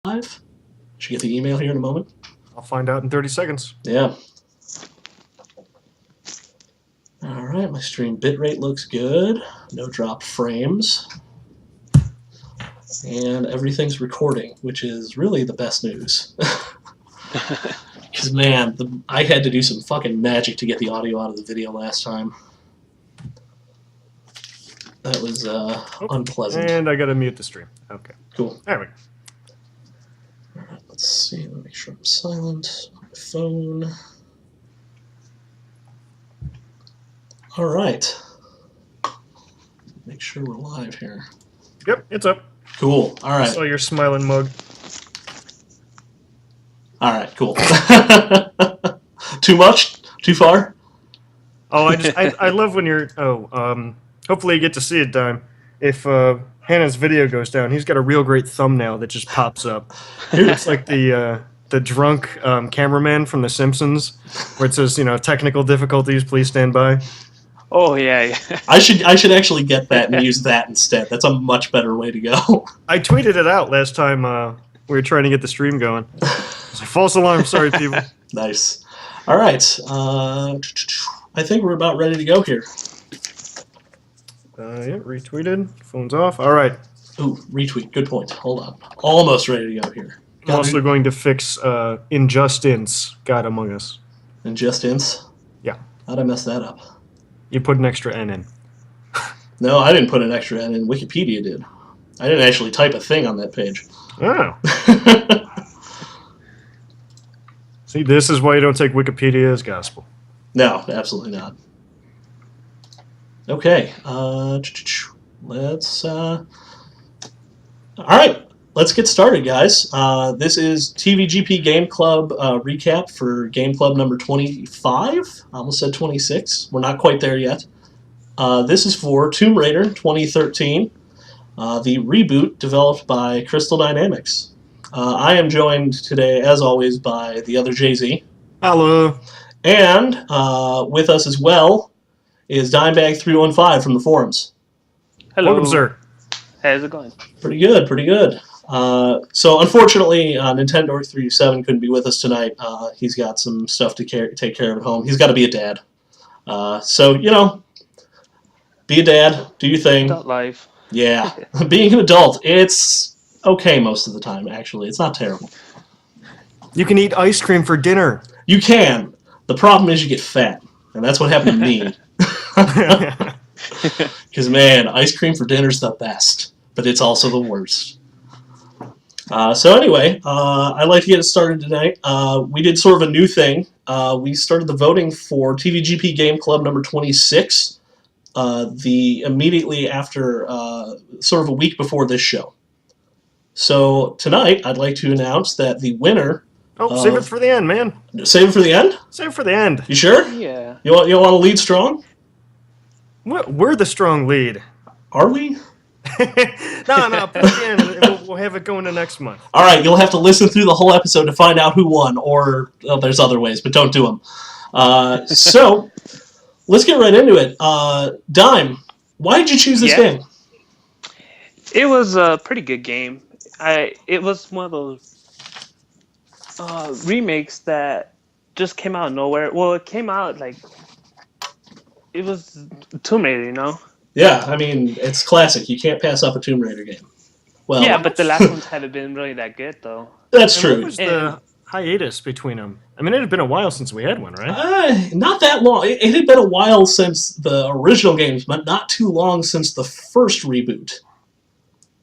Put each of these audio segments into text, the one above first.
Live. Should get the email here in a moment. I'll find out in 30 seconds. Yeah. All right, my stream bitrate looks good. No dropped frames. And everything's recording, which is really the best news. Because, man, I had to do some fucking magic to get the audio out of the video last time. That was unpleasant. And I gotta mute the stream. Okay. Cool. There we go. All right, let's see. Let me make sure I'm silent on my phone. All right. Make sure we're live here. Yep, it's up. Cool. All right. I saw your smiling mug. All right. Cool. Too much? Too far? Oh, I love when you're. Hopefully you get to see it, Dime. If Hannah's video goes down, he's got a real great thumbnail that just pops up. It's like the drunk cameraman from The Simpsons, where it says, technical difficulties, please stand by. Oh yeah. I should actually get that and use that instead. That's a much better way to go. I tweeted it out last time we were trying to get the stream going. It's like, false alarm, sorry people. Nice. All right. I think we're about ready to go here. Yeah, retweeted. Phone's off. All right. Ooh, retweet. Good point. Hold on. Almost ready to go here. I'm also going to fix Injustice God Among Us. Injustice? Yeah. How'd I mess that up? You put an extra N in. No, I didn't put an extra N in. Wikipedia did. I didn't actually type a thing on that page. Oh. See, this is why you don't take Wikipedia as gospel. No, absolutely not. Okay. Let's... All right. Let's get started, guys. This is TVGP Game Club recap for Game Club number 25. I almost said 26. We're not quite there yet. This is for Tomb Raider 2013, the reboot developed by Crystal Dynamics. I am joined today, as always, by the other Jay-Z. Hello. And with us as well is Dimebag315 from the forums. Hello. Welcome, sir. How's it going? Pretty good, pretty good. So unfortunately, Nintendo 37 couldn't be with us tonight. He's got some stuff to take care of at home. He's got to be a dad. So, be a dad, do your thing. Adult life. Yeah, being an adult, it's okay most of the time, actually. It's not terrible. You can eat ice cream for dinner. You can. The problem is you get fat, and that's what happened to me. Because, man, ice cream for dinner's the best, but it's also the worst. So anyway, I'd like to get it started tonight. We did sort of a new thing. We started the voting for TVGP Game Club number 26, immediately after, sort of a week before this show. So tonight, I'd like to announce that the winner... save it for the end, man. Save it for the end? Save it for the end. You sure? Yeah. You want to lead strong? We're the strong lead. Are we? No, put it in. We'll have it going to next month. All right, you'll have to listen through the whole episode to find out who won, or there's other ways, but don't do them. So, let's get right into it. Dime, why did you choose this game? It was a pretty good game. It was one of those remakes that just came out of nowhere. Well, it came out it was Tomb Raider, Yeah, I mean, it's classic. You can't pass up a Tomb Raider game. Well, yeah, but the last ones haven't been really that good, though. That's And true. what was the hiatus between them? I mean, it had been a while since we had one, right? Not that long. It had been a while since the original games, but not too long since the first reboot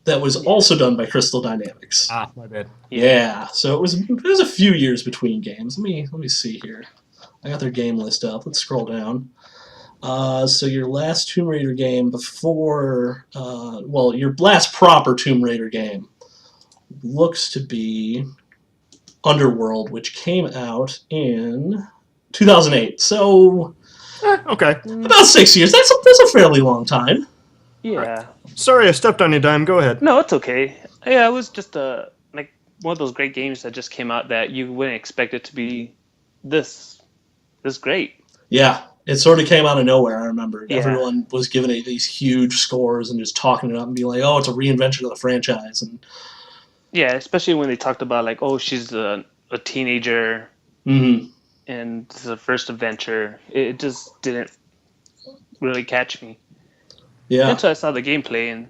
that was also done by Crystal Dynamics. Ah, my bad. Yeah, so it was a few years between games. Let me see here. I got their game list up. Let's scroll down. So your last Tomb Raider game before, your last proper Tomb Raider game looks to be Underworld, which came out in 2008. So, Okay. about 6 years. That's a fairly long time. Yeah. Right. Sorry, I stepped on your dime. Go ahead. No, it's okay. Yeah, it was just one of those great games that just came out that you wouldn't expect it to be this great. Yeah. It sort of came out of nowhere, I remember. Yeah. Everyone was giving it these huge scores and just talking it up and being like, oh, it's a reinvention of the franchise. And Yeah, especially when they talked about like, oh, she's a teenager Mm-hmm. and it's her first adventure. It just didn't really catch me Yeah. until I saw the gameplay, and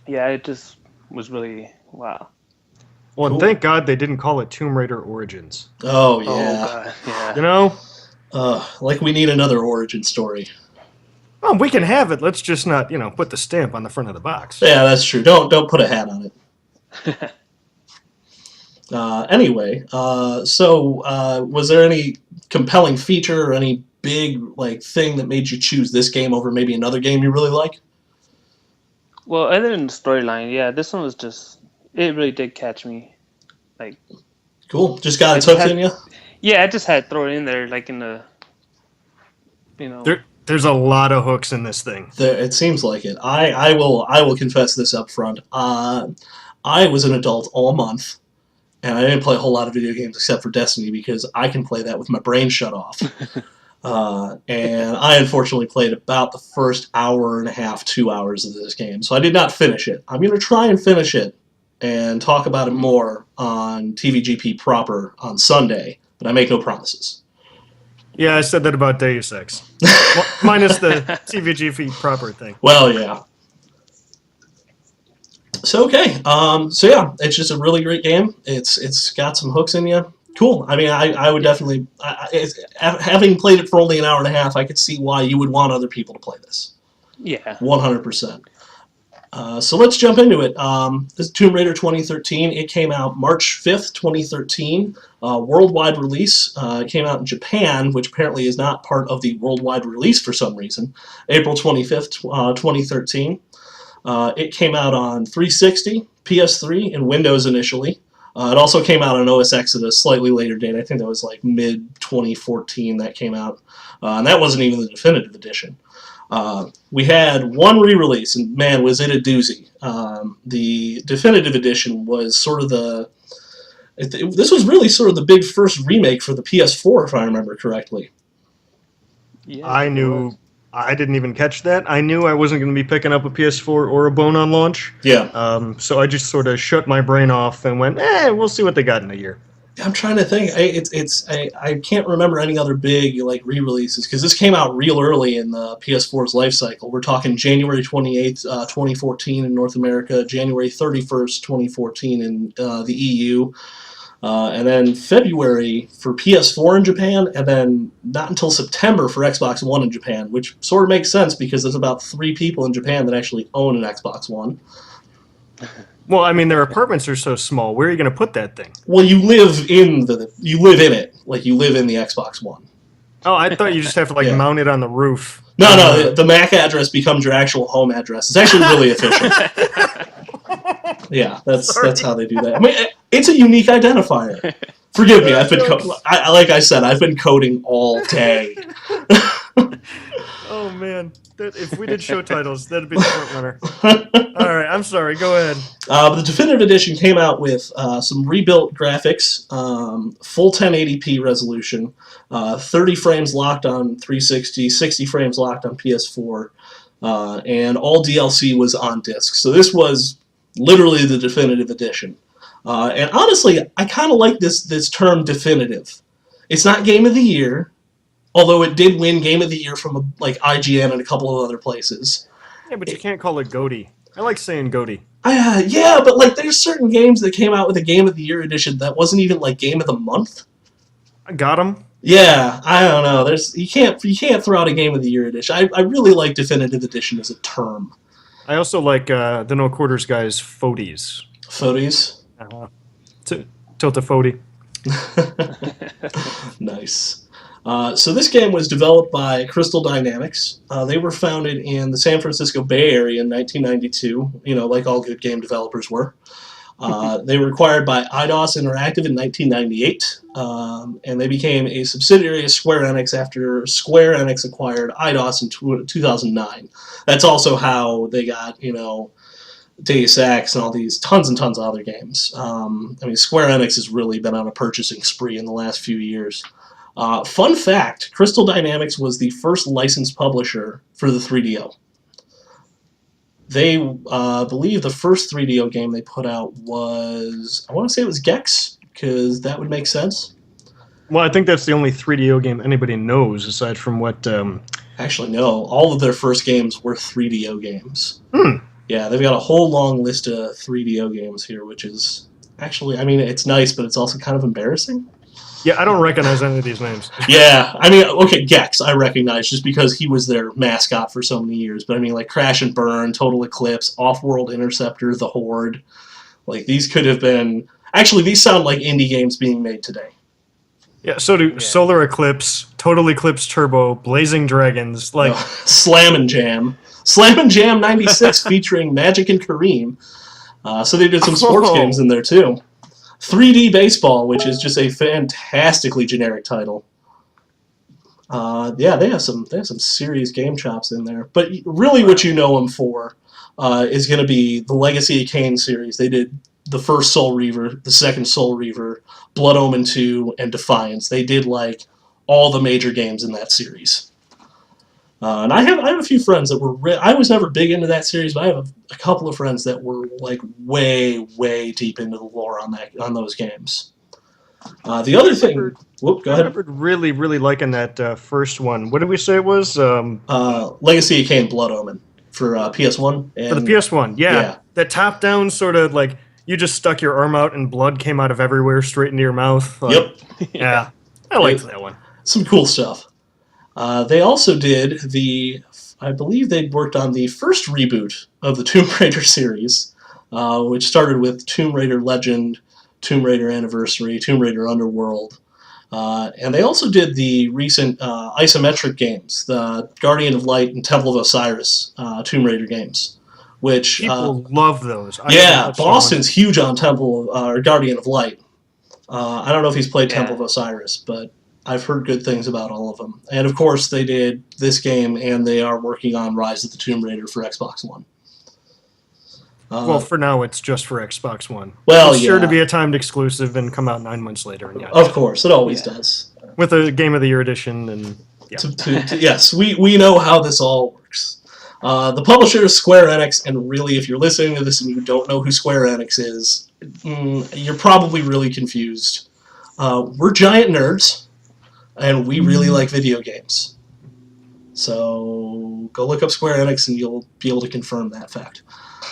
yeah, it just was really wow. Well, and Cool. thank God they didn't call it Tomb Raider Origins. Oh Oh yeah. god, yeah. You know? Like we need another origin story. Well, we can have it. Let's just not, put the stamp on the front of the box. Yeah, that's true. Don't put a hat on it. Anyway, was there any compelling feature or any big like thing that made you choose this game over maybe another game you really like? Well, other than the storyline, yeah, this one was just it really did catch me. Like Cool. Just got I its just hook in had you. yeah, I just had to throw it in there like in the you know There's a lot of hooks in this thing. It seems like it. I will confess this up front. I was an adult all month, and I didn't play a whole lot of video games except for Destiny because I can play that with my brain shut off. And I unfortunately played about the first hour and a half, 2 hours of this game, so I did not finish it. I'm going to try and finish it and talk about it more on TVGP proper on Sunday, but I make no promises. Yeah, I said that about Deus Ex. Minus the TVGP proper thing. Well, yeah. So okay, yeah, it's just a really great game. It's got some hooks in you. Cool. I mean, I would definitely, having played it for only an hour and a half, I could see why you would want other people to play this. yeah. 100%. So let's jump into it. This is Tomb Raider 2013. It came out March 5th, 2013. Worldwide release. It came out in Japan, which apparently is not part of the worldwide release for some reason. April 25th, 2013. It came out on 360, PS3, and Windows initially. It also came out on OS X at a slightly later date. I think that was like mid-2014 that came out. And that wasn't even the definitive edition. We had one re-release, and man, was it a doozy. The definitive edition was sort of this was really sort of the big first remake for the PS4, if I remember correctly. Yeah, I knew I didn't even catch that. I knew I wasn't going to be picking up a PS4 or a Bone on launch. Yeah. So I just sort of shut my brain off and went, we'll see what they got in a year. I'm trying to think. I can't remember any other big like re-releases because this came out real early in the PS4's life cycle. We're talking January 28th, 2014 in North America, January 31st, 2014 in the EU, and then February for PS4 in Japan, and then not until September for Xbox One in Japan, which sort of makes sense because there's about 3 people in Japan that actually own an Xbox One. Well, I mean, their apartments are so small. Where are you going to put that thing? Well, you live in it, like you live in the Xbox One. Oh, I thought you just have to Yeah. mount it on the roof. No, the MAC address becomes your actual home address. It's actually really efficient. Yeah, that's how they do that. I mean, it's a unique identifier. Forgive me, I've been like I said, I've been coding all day. Oh man, if we did show titles, that'd be the front runner. All right, I'm sorry. Go ahead. But the definitive edition came out with some rebuilt graphics, full 1080p resolution, 30 frames locked on 360, 60 frames locked on PS4, and all DLC was on disc. So this was literally the definitive edition. And honestly, I kind of like this term definitive. It's not Game of the Year, although it did win Game of the Year from like IGN and a couple of other places. Yeah, but you can't call it GOTY. I like saying GOTY. Yeah, but like there's certain games that came out with a Game of the Year edition that wasn't even like Game of the Month. I got them. Yeah, I don't know. You can't throw out a Game of the Year edition. I really like definitive edition as a term. I also like the No Quarters guys' Fodies. Fodies? Tilt a Fody. Nice. So this game was developed by Crystal Dynamics. They were founded in the San Francisco Bay Area in 1992, like all good game developers were. They were acquired by Eidos Interactive in 1998, and they became a subsidiary of Square Enix after Square Enix acquired Eidos in 2009. That's also how they got, Deus Ex and all these tons and tons of other games. Square Enix has really been on a purchasing spree in the last few years. Fun fact, Crystal Dynamics was the first licensed publisher for the 3DO. They believe the first 3DO game they put out was, I want to say it was Gex, because that would make sense. Well, I think that's the only 3DO game anybody knows, aside from what... Actually, no. All of their first games were 3DO games. Hmm. Yeah, they've got a whole long list of 3DO games here, which is actually, I mean, it's nice, but it's also kind of embarrassing. Yeah, I don't recognize any of these names. Yeah, I mean, okay, Gex I recognize just because he was their mascot for so many years. But I mean, like Crash and Burn, Total Eclipse, Off-World Interceptor, The Horde. Like, these could have been... Actually, these sound like indie games being made today. Yeah, so do Solar Eclipse, Total Eclipse Turbo, Blazing Dragons, like... No, Slam and Jam. Slam and Jam 96 featuring Magic and Kareem. So they did some sports games in there, too. 3D Baseball, which is just a fantastically generic title. Yeah, they have some serious game chops in there. But really what you know them for is going to be the Legacy of Kain series. They did the first Soul Reaver, the second Soul Reaver, Blood Omen 2, and Defiance. They did like all the major games in that series. And I have a few friends that were... I was never big into that series, but I have a couple of friends that were like way deep into the lore on those games. The other thing... Whoop, go ahead. I remember really liking that first one. What did we say it was? Legacy of Kain Blood Omen for PS1. And, for the PS1, yeah. That top-down sort of like... You just stuck your arm out and blood came out of everywhere straight into your mouth. Like, yep. Yeah. I liked that one. Some cool stuff. They also did I believe they worked on the first reboot of the Tomb Raider series, which started with Tomb Raider Legend, Tomb Raider Anniversary, Tomb Raider Underworld. And they also did the recent isometric games, the Guardian of Light and Temple of Osiris Tomb Raider games. Which people love those. Boston's huge on Temple or Guardian of Light. I don't know if he's played Temple of Osiris, but I've heard good things about all of them. And of course, they did this game, and they are working on Rise of the Tomb Raider for Xbox One. Well, for now, it's just for Xbox One. Well, it's sure to be a timed exclusive and come out 9 months later. And of course, it always does. With a Game of the Year edition, and yes, we know how this all works. The publisher is Square Enix, and really, if you're listening to this and you don't know who Square Enix is, you're probably really confused. We're giant nerds, and we really like video games. So go look up Square Enix, and you'll be able to confirm that fact.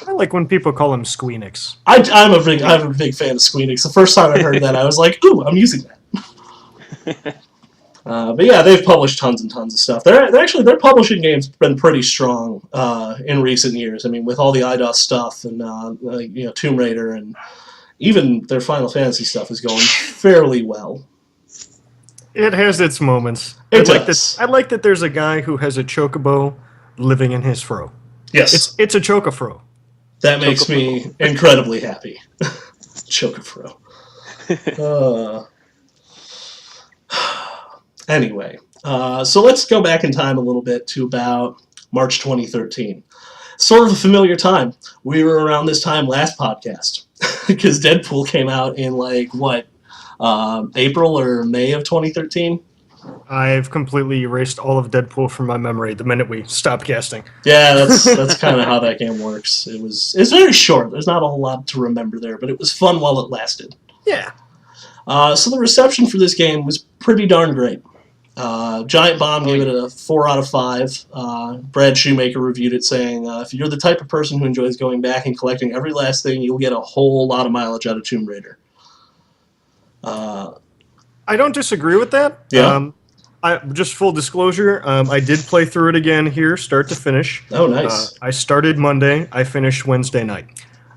I like when people call him Squeenix. I'm a big fan of Squeenix. The first time I heard that, I was like, ooh, I'm using that. But yeah, they've published tons and tons of stuff. Their publishing game's been pretty strong in recent years. I mean, with all the IDOS stuff and Tomb Raider, and even their Final Fantasy stuff is going fairly well. It has its moments. I like that there's a guy who has a chocobo living in his fro. Yes, it's a chocofro. That makes me incredibly happy. Chocofro. Anyway, so let's go back in time a little bit to about March 2013. Sort of a familiar time. We were around this time last podcast because Deadpool came out in April or May of 2013? I've completely erased all of Deadpool from my memory the minute we stopped casting. Yeah, that's kind of how that game works. It's very short. There's not a whole lot to remember there, but it was fun while it lasted. Yeah. So the reception for this game was pretty darn great. Giant Bomb gave it a 4 out of 5. Brad Shoemaker reviewed it saying, if you're the type of person who enjoys going back and collecting every last thing, you'll get a whole lot of mileage out of Tomb Raider. I don't disagree with that. Yeah. Just full disclosure, I did play through it again here, start to finish. Oh, nice. I started Monday. I finished Wednesday night.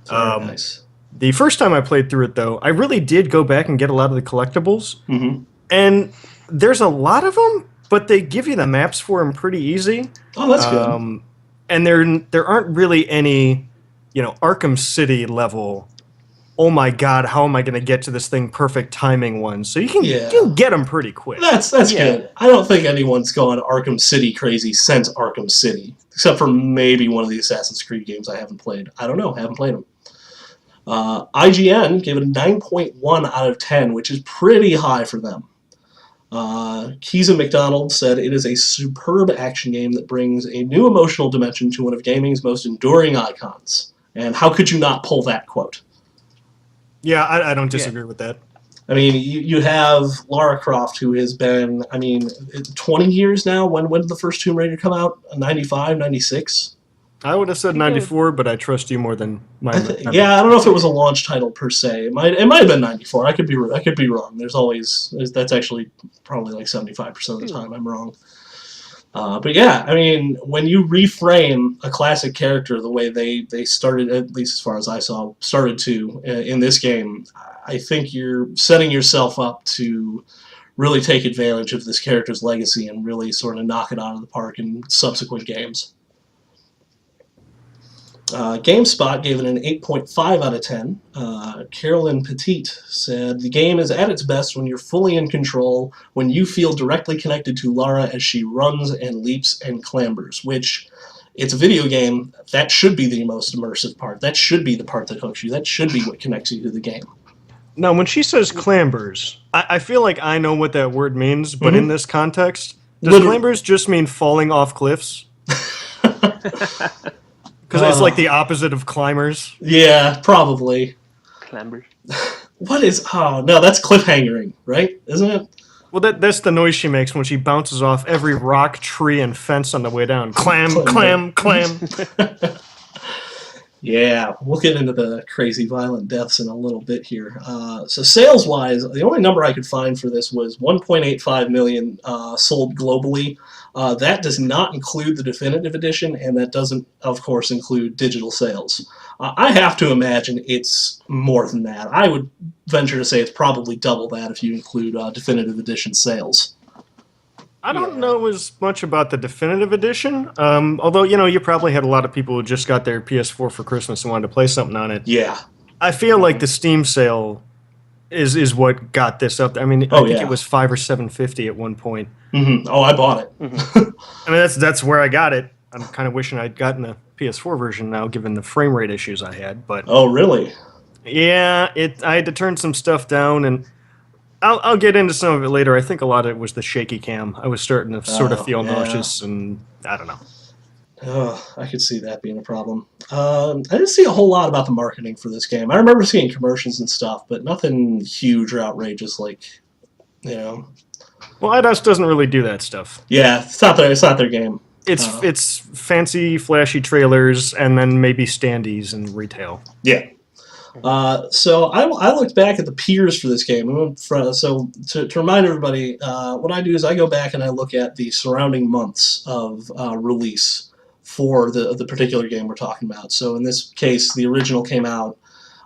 Very nice. The first time I played through it, though, I really did go back and get a lot of the collectibles. Mm-hmm. And there's a lot of them, but they give you the maps for them pretty easy. Oh, that's good. And there aren't really any, Arkham City level, oh my god, how am I going to get to this thing perfect timing ones? So you can get them pretty quick. That's good. I don't think anyone's gone Arkham City crazy since Arkham City, except for maybe one of the Assassin's Creed games I haven't played. I don't know. Haven't played them. IGN gave it a 9.1 out of 10, which is pretty high for them. Keys and McDonald said it is a superb action game that brings a new emotional dimension to one of gaming's most enduring icons. And how could you not pull that quote? Yeah, I don't disagree with that. I mean, you have Lara Croft, who has been, 20 years now. When did the first Tomb Raider come out? 95, 96? I would have said 94, but I trust you more than my. I don't know if it was a launch title per se. It might have been 94. I could be wrong. That's actually probably like 75% of the time I'm wrong. But yeah, I mean, when you reframe a classic character the way they started, at least as far as I saw, started to in this game, I think you're setting yourself up to really take advantage of this character's legacy and really sort of knock it out of the park in subsequent games. GameSpot gave it an 8.5 out of 10. Carolyn Petit said, the game is at its best when you're fully in control, when you feel directly connected to Lara as she runs and leaps and clambers, which, it's a video game, that should be the most immersive part. That should be the part that hooks you. That should be what connects you to the game. Now, when she says clambers, I feel like I know what that word means, but in this context, does clambers just mean falling off cliffs? Because it's like the opposite of climbers. Yeah, probably. Clambers. What is... Oh, no, that's cliffhangering, right? Isn't it? Well, that's the noise she makes when she bounces off every rock, tree, and fence on the way down. Clam, clam, clam. Yeah, we'll get into the crazy violent deaths in a little bit here. So sales-wise, the only number I could find for this was 1.85 million sold globally. That does not include the definitive edition, and that doesn't, of course, include digital sales. I have to imagine it's more than that. I would venture to say it's probably double that if you include definitive edition sales. I don't know as much about the definitive edition, although, you probably had a lot of people who just got their PS4 for Christmas and wanted to play something on it. Yeah. I feel like the Steam sale is what got this up. I mean, I think it was $5 or $7.50 at one point. Mm-hmm. Oh, I bought it. I mean, that's where I got it. I'm kind of wishing I'd gotten the PS4 version now, given the frame rate issues I had. But oh, really? Yeah, I had to turn some stuff down, and I'll get into some of it later. I think a lot of it was the shaky cam. I was starting to sort of feel nauseous, and I don't know. Oh, I could see that being a problem. I didn't see a whole lot about the marketing for this game. I remember seeing commercials and stuff, but nothing huge or outrageous like, Well, IDOS doesn't really do that stuff. Yeah, it's not their game. It's fancy, flashy trailers, and then maybe standees and retail. Yeah. So I looked back at the peers for this game. So to remind everybody, what I do is I go back and I look at the surrounding months of release for the particular game we're talking about. So in this case, the original came out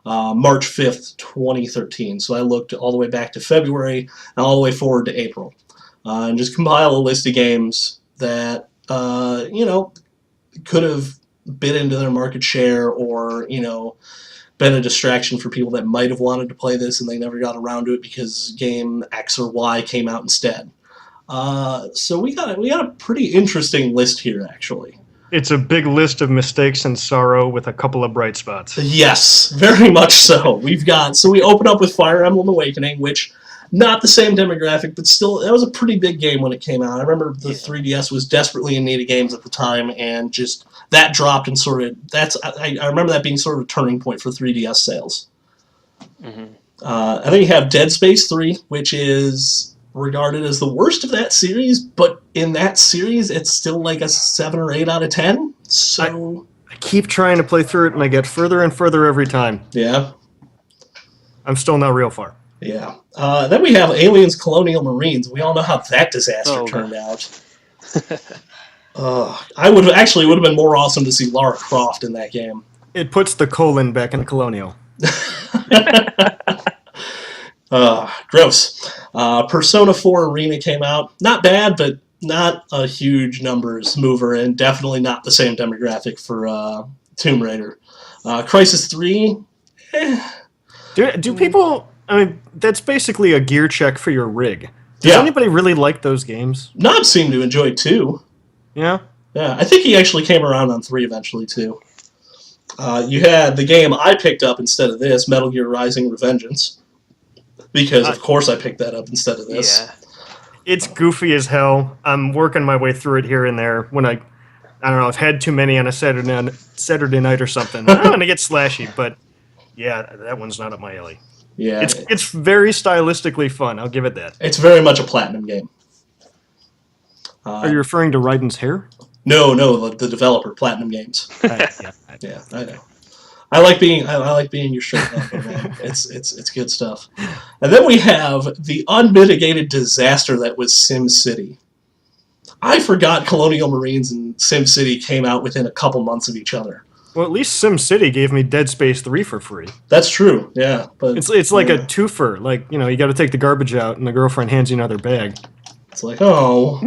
March 5th, 2013. So I looked all the way back to February and all the way forward to April. And just compile a list of games that, could have bit into their market share or, been a distraction for people that might have wanted to play this and they never got around to it because game X or Y came out instead. So we got a pretty interesting list here, actually. It's a big list of mistakes and sorrow with a couple of bright spots. Yes, very much so. We open up with Fire Emblem Awakening, which not the same demographic, but still, that was a pretty big game when it came out. I remember the 3DS was desperately in need of games at the time, and just that dropped and I remember that being sort of a turning point for 3DS sales. Mm-hmm. I think you have Dead Space 3, which is regarded as the worst of that series, but in that series, it's still like a 7 or 8 out of 10. So I keep trying to play through it, and I get further and further every time. Yeah. I'm still not real far. Yeah. Then we have Aliens Colonial Marines. We all know how that disaster turned out. I would have been more awesome to see Lara Croft in that game. It puts the colon back in Colonial. Gross. Persona 4 Arena came out. Not bad, but not a huge numbers mover, and definitely not the same demographic for Tomb Raider. Crisis 3, Do people... I mean, that's basically a gear check for your rig. Does anybody really like those games? Knob seemed to enjoy 2. Yeah? Yeah, I think he actually came around on 3 eventually, too. You had the game I picked up instead of this, Metal Gear Rising: Revengeance. Because, of course, I picked that up instead of this. It's goofy as hell. I'm working my way through it here and there when I don't know, I've had too many on a Saturday night or something. I'm going to get slashy, but yeah, that one's not up my alley. Yeah, It's very stylistically fun. I'll give it that. it's very much a platinum game. Are you referring to Raiden's hair? No, the developer, Platinum Games. Yeah, I know. I like being your straight man, man. It's good stuff. And then we have the unmitigated disaster that was Sim City. I forgot Colonial Marines and Sim City came out within a couple months of each other. Well, at least Sim City gave me Dead Space 3 for free. That's true, yeah. But it's like a twofer. Like, you know, you got to take the garbage out, and the girlfriend hands you another bag. It's like, oh.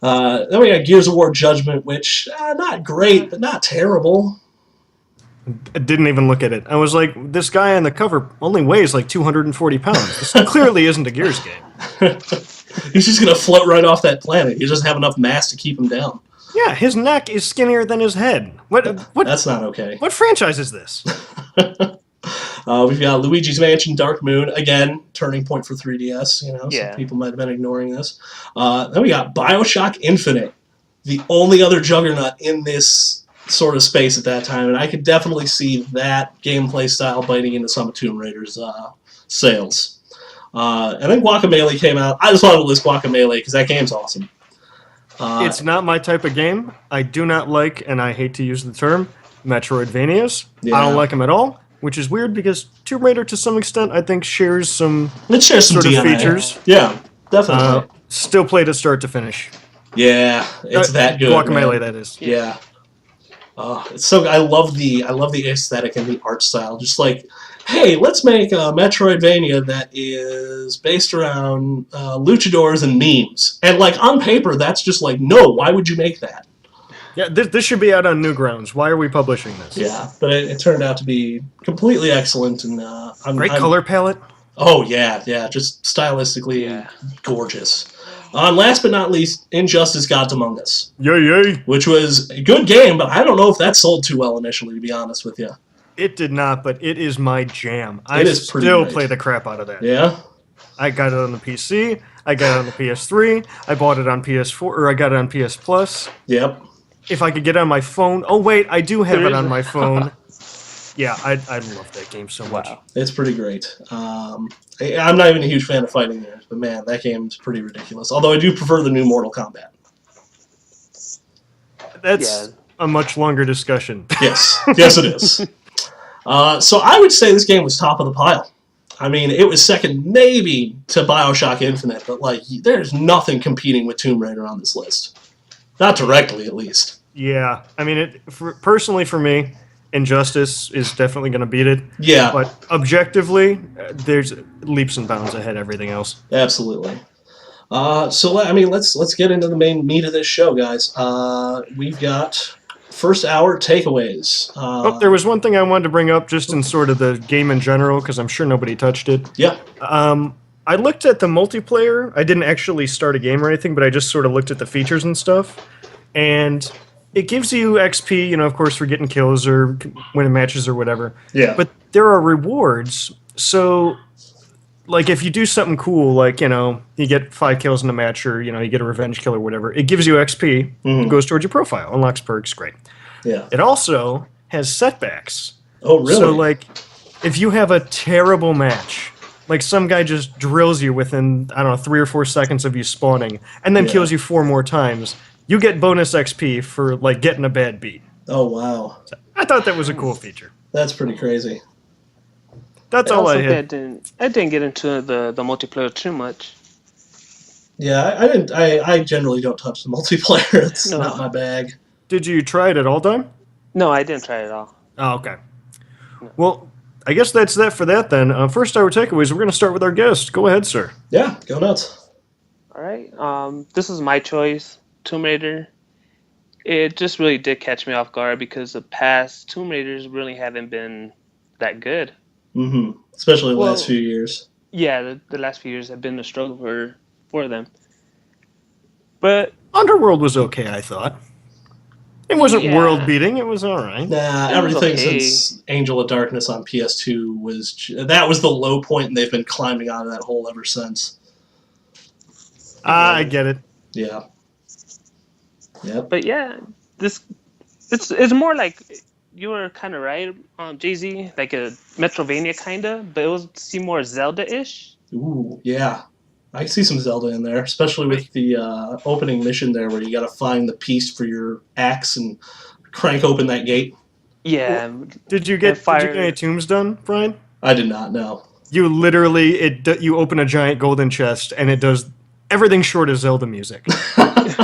Then we got Gears of War Judgment, which, not great, but not terrible. I didn't even look at it. I was like, this guy on the cover only weighs like 240 pounds. This clearly isn't a Gears game. He's just going to float right off that planet. He doesn't have enough mass to keep him down. Yeah, his neck is skinnier than his head. What? That's not okay. What franchise is this? We've got Luigi's Mansion Dark Moon, again, turning point for 3DS. You know, Yeah. some people might have been ignoring this. Then we got Bioshock Infinite, the only other juggernaut in this sort of space at that time, and I could definitely see that gameplay style biting into some of Tomb Raider's sales. And then Guacamelee came out. I just wanted to list Guacamelee because that game's awesome. It's not my type of game. I do not like, and I hate to use the term, Metroidvanias. Yeah. I don't like them at all, which is weird because Tomb Raider, to some extent, I think shares some It shares some sort of DNA. features. Yeah, definitely. Still played it start to finish. Yeah, it's that good. Guacamelee, man. that is. Yeah. It's so I love the aesthetic and the art style. Just like, hey, let's make a Metroidvania that is based around luchadors and memes. And like on paper, that's just like, no, why would you make that? Yeah, this should be out on Newgrounds. Why are we publishing this? Yeah, but it turned out to be completely excellent, and Great color palette. Oh yeah, just stylistically gorgeous. And last but not least, Injustice: Gods Among Us. Yay! Which was a good game, but I don't know if that sold too well initially, to be honest with you. It did not, but it is my jam. I It is pretty still great. play the crap out of that. Yeah? I got it on the PC. I got it on the PS3. I bought it on PS4, or I got it on PS Plus. Yep. If I could get it on my phone. Oh wait, I do have it on my phone. Yeah, I love that game so much. Wow. It's pretty great. I'm not even a huge fan of fighting games, but man, that game's pretty ridiculous. Although I do prefer the new Mortal Kombat. That's a much longer discussion. Yes. Yes, it is. So I would say this game was top of the pile. I mean, it was second maybe to Bioshock Infinite, but like, there's nothing competing with Tomb Raider on this list. Not directly, at least. Yeah, I mean, personally for me, Injustice is definitely going to beat it. Yeah. But objectively, there's leaps and bounds ahead of everything else. Absolutely. So I mean, let's get into the main meat of this show, guys. We've got first hour takeaways. There was one thing I wanted to bring up just in sort of the game in general, because I'm sure nobody touched it. Yeah. I looked at the multiplayer. I didn't actually start a game or anything, but I just sort of looked at the features and stuff. And it gives you XP, you know, of course, for getting kills or winning matches or whatever. Yeah. But there are rewards. So, like, if you do something cool, like, you know, you get 5 kills in a match or, you know, you get a revenge kill or whatever, it gives you XP, it goes towards your profile, unlocks perks, great. Yeah. It also has setbacks. Oh, really? So, like, if you have a terrible match, like some guy just drills you within, I don't know, 3 or 4 seconds of you spawning, and then kills you 4 more times, you get bonus XP for, like, getting a bad beat. Oh, wow. So I thought that was a cool feature. That's pretty crazy. That's all I had. I didn't get into the multiplayer too much. Yeah, I didn't. I generally don't touch the multiplayer. It's not my bag. Did you try it at all, Dime? No, I didn't try it at all. Oh, okay. Well, I guess that's that for that then. First hour takeaways, we're going to start with our guest. Go ahead, sir. Yeah, go nuts. All right. This is my choice, Tomb Raider. It just really did catch me off guard because the past Tomb Raiders really haven't been that good. Mm-hmm. Especially the last few years. Yeah, the last few years have been a struggle for them. But Underworld was okay, I thought. It wasn't world-beating. It was all right. Nah, everything since Angel of Darkness on PS2 was the low point, and they've been climbing out of that hole ever since. I get it. Yeah. Yep. But yeah, this it's more like you were kind of right, Jay-Z, like a Metrovania kind of, but it was seem more Zelda-ish. Ooh, yeah. I can see some Zelda in there, especially with the opening mission there where you got to find the piece for your axe and crank open that gate. Yeah. Did you and get fire. any tombs done, Brian? I did not know. You literally you open a giant golden chest and it does everything short of Zelda music.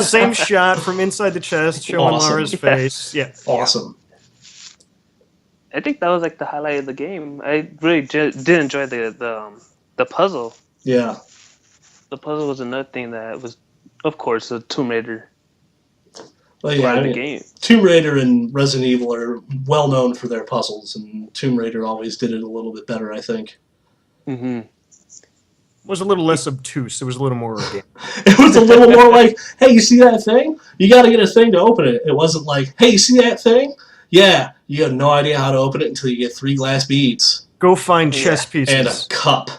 Same shot from inside the chest showing Awesome. Lara's face. Yeah. Awesome. I think that was like the highlight of the game. I really did enjoy the puzzle. Yeah. The puzzle was another thing that was, of course, a Tomb Raider Well, yeah, part I of the mean, game. Tomb Raider and Resident Evil are well known for their puzzles, and Tomb Raider always did it a little bit better, I think. Mm-hmm. Was a little less obtuse. It was a little more organic. It was a little more like, hey, you see that thing? You got to get a thing to open it. It wasn't like, hey, you see that thing? Yeah, you have no idea how to open it until you get 3 glass beads. Go find chess pieces. And a cup.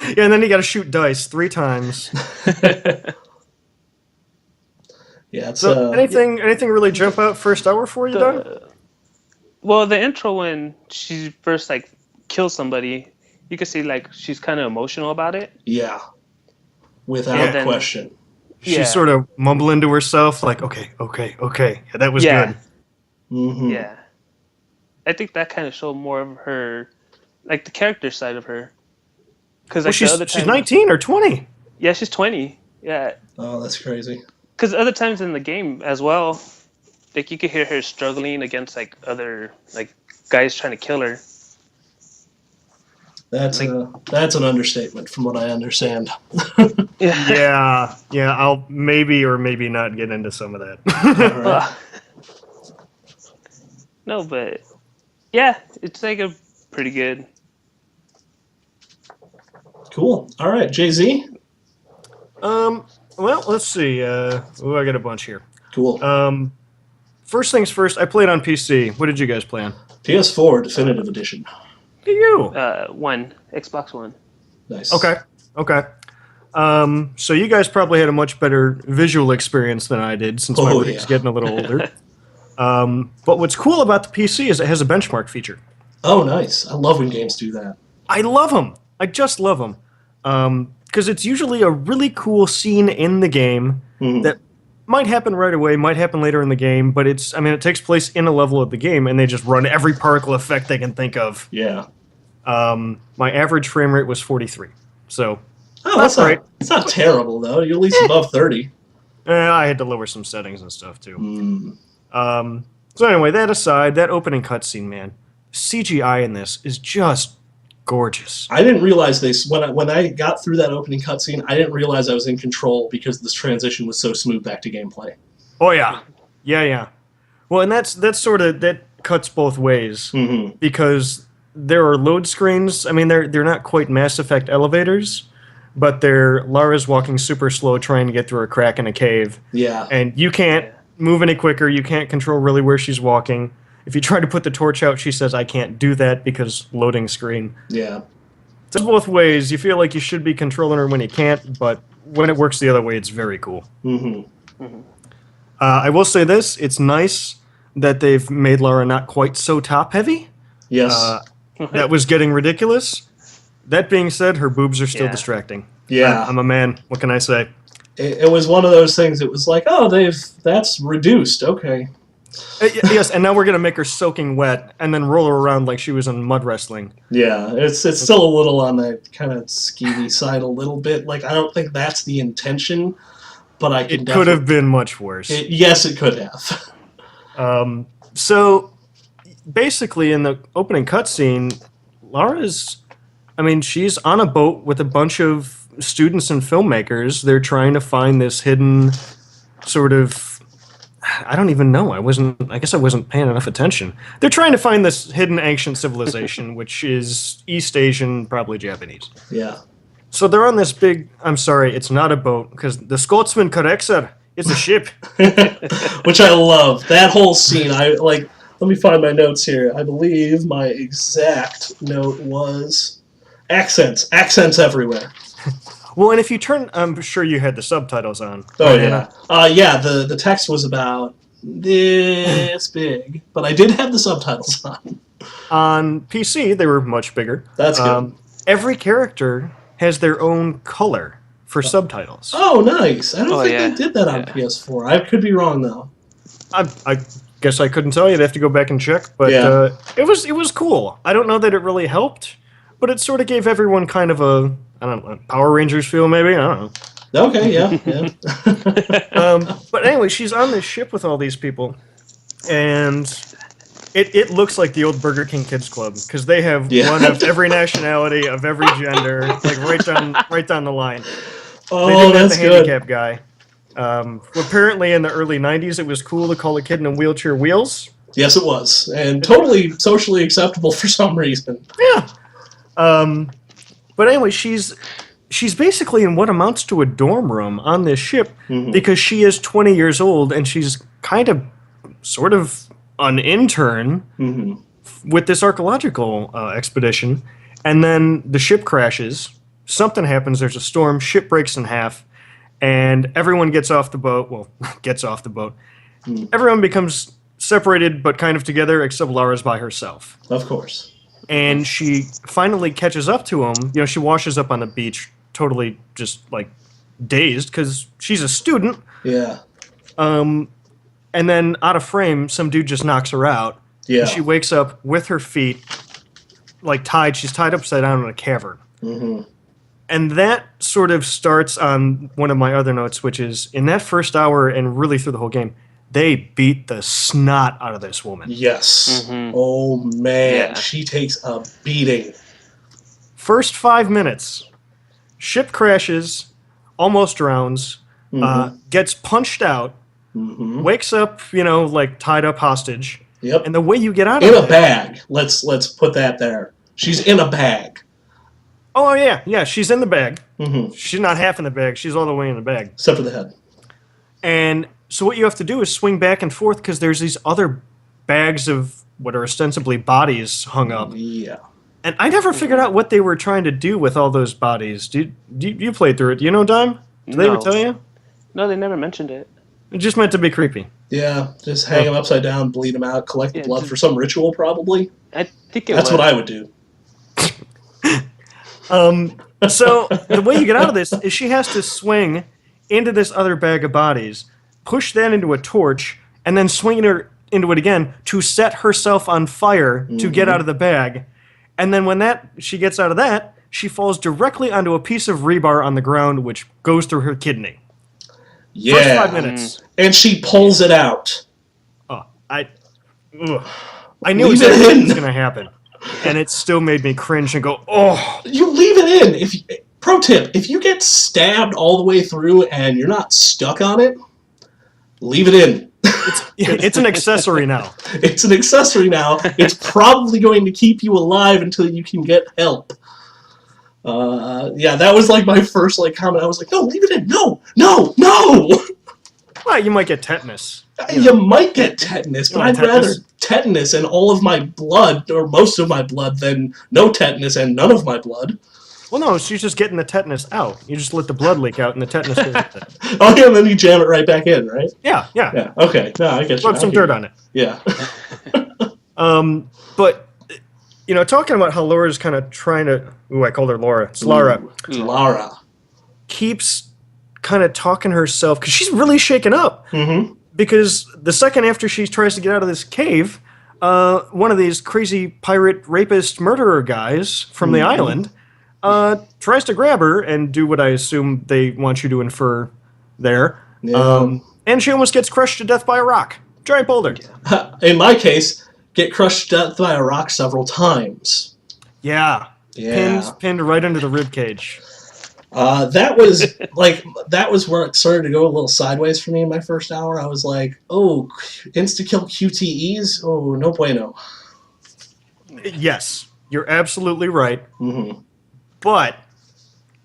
Yeah, and then you got to shoot dice 3 times. Yeah, it's So anything really jump out first hour for you, Doug? Well, the intro when she first like kills somebody, you can see like she's kind of emotional about it. yeah, without And then- question. Yeah. She's sort of mumbling to herself, like, okay. Yeah, that was Yeah. good. Mm-hmm. Yeah, I think that kind of showed more of her, like the character side of her. Because Well, like the she's other time, 19 or 20. yeah, she's 20. Yeah, Oh, that's crazy. because other times in the game as well, like you could hear her struggling against like other like guys trying to kill her. That's an understatement from what I understand. Yeah. Yeah, I'll maybe or maybe not get into some of All that. right. No, but yeah, it's like a pretty good. Cool. All right, Jay-Z. Well, let's see. I got a bunch here. Cool. First things first, I played on PC. What did you guys play on? PS4 Definitive Edition. Do you? Xbox One. Nice. Okay. So you guys probably had a much better visual experience than I did since my rig's getting a little older. But what's cool about the PC is it has a benchmark feature. Oh, nice. I love when games do that. I love them. I just love them. Because it's usually a really cool scene in the game that might happen right away, might happen later in the game, but it takes place in a level of the game, and they just run every particle effect they can think of. Yeah. My average frame rate was 43. So, That's right. It's not terrible, though. You're at least above 30. I had to lower some settings and stuff, too. Mm. So anyway, that aside, that opening cutscene, man, CGI in this is just gorgeous. I didn't realize this when I got through that opening cutscene. I didn't realize I was in control because this transition was so smooth back to gameplay. Oh yeah. Well, and that cuts both ways because there are load screens. I mean, they're not quite Mass Effect elevators, but Lara's walking super slow trying to get through a crack in a cave. Yeah. And you can't move any quicker. You can't control really where she's walking. If you try to put the torch out, she says, I can't do that because loading screen. Yeah. It's both ways. You feel like you should be controlling her when you can't, but when it works the other way, it's very cool. I will say this. It's nice that they've made Lara not quite so top-heavy. Yes. That was getting ridiculous. That being said, her boobs are still distracting. Yeah. I'm a man. What can I say? It was one of those things. It was like, oh, that's reduced. Okay. Yes, and now we're going to make her soaking wet and then roll her around like she was in mud wrestling. Yeah, it's still a little on the kind of skeevy side a little bit. Like, I don't think that's the intention, but I can It could have been much worse. Yes, it could have. So, basically, in the opening cutscene, she's on a boat with a bunch of students and filmmakers. They're trying to find this hidden sort of... I don't even know. I guess I wasn't paying enough attention. They're trying to find this hidden ancient civilization, which is East Asian, probably Japanese. Yeah. So they're on this big... I'm sorry, it's not a boat, because the Scotsman Corexer, it's a ship. Which I love. That whole scene, let me find my notes here. I believe my exact note was accents. Accents everywhere. Well, and if you turn, I'm sure you had the subtitles on. Oh, right, yeah. The text was about this big, but I did have the subtitles on. On PC, they were much bigger. That's good. Every character has their own color for subtitles. Oh, nice. I don't think yeah. they did that on PS4. I could be wrong, though. I guess I couldn't tell you. I'd have to go back and check. But it was cool. I don't know that it really helped, but it sort of gave everyone kind of a, I don't know, Power Rangers feel, maybe? I don't know. Okay, yeah. But anyway, she's on this ship with all these people, and it looks like the old Burger King Kids Club, because they have one of every nationality, of every gender, like right down the line. Oh, they didn't have that's the handicap guy. Apparently, in the early '90s, it was cool to call a kid in a wheelchair Wheels. Yes, it was, and totally socially acceptable for some reason. Yeah. But anyway, she's basically in what amounts to a dorm room on this ship because she is 20 years old and she's kind of, sort of an intern with this archaeological expedition. And then the ship crashes. Something happens. There's a storm. Ship breaks in half. And everyone gets off the boat. Well, gets off the boat. Everyone becomes separated but kind of together, except Laura's by herself. Of course. And she finally catches up to him. You know, she washes up on the beach, totally just, like, dazed, because she's a student. Yeah. And then, out of frame, some dude just knocks her out. Yeah. And she wakes up with her feet, like, tied. She's tied upside down in a cavern. And that sort of starts on one of my other notes, which is, in that first hour and really through the whole game, they beat the snot out of this woman. Yes. Oh, man. She takes a beating. First 5 minutes, ship crashes, almost drowns, gets punched out, wakes up, you know, like tied up hostage. Yep. And the way you get out of it... it... In a bag. Let's put that there. She's in a bag. Oh, yeah, she's in the bag. She's not half in the bag. She's all the way in the bag. Except for the head. And so what you have to do is swing back and forth because there's these other bags of what are ostensibly bodies hung up. Yeah. And I never figured out what they were trying to do with all those bodies. You played through it. Do you know, Dime? Did they ever tell you? No, they never mentioned it. It just meant to be creepy. Yeah, just hang them upside down, bleed them out, collect the blood for some ritual, probably. I think That's what I would do. So the way you get out of this is she has to swing into this other bag of bodies, push that into a torch, and then swing her into it again to set herself on fire to get out of the bag. And then when she gets out of that, she falls directly onto a piece of rebar on the ground, which goes through her kidney. Yeah. First 5 minutes. And she pulls it out. Oh, I knew exactly what was going to happen. And it still made me cringe and go, oh. You leave it in. Pro tip, if you get stabbed all the way through and you're not stuck on it, leave it in. It's an accessory now. It's an accessory now. It's probably going to keep you alive until you can get help. Yeah, that was like my first comment. I was like, no, leave it in. No. Well, you might get tetanus. You might get tetanus, but I'd rather tetanus and all of my blood, or most of my blood, than no tetanus and none of my blood. Well, no, she's just getting the tetanus out. You just let the blood leak out, and the tetanus goes with it. Oh, yeah, and then you jam it right back in, right? Yeah. Okay, no, I get you. Rub some dirt on it. Yeah. But, you know, talking about how Laura's kind of trying to... Ooh, I called her Laura. It's Lara. Lara. Keeps kind of talking herself, because she's really shaken up. Because the second after she tries to get out of this cave, one of these crazy pirate, rapist, murderer guys from the island... tries to grab her and do what I assume they want you to infer there. Yeah. And she almost gets crushed to death by a rock. Giant boulder. In my case, get crushed to death by a rock several times. Yeah. Pinned right under the rib cage. That was where it started to go a little sideways for me in my first hour. I was like, oh, insta-kill QTEs? Oh, no bueno. Yes, you're absolutely right. But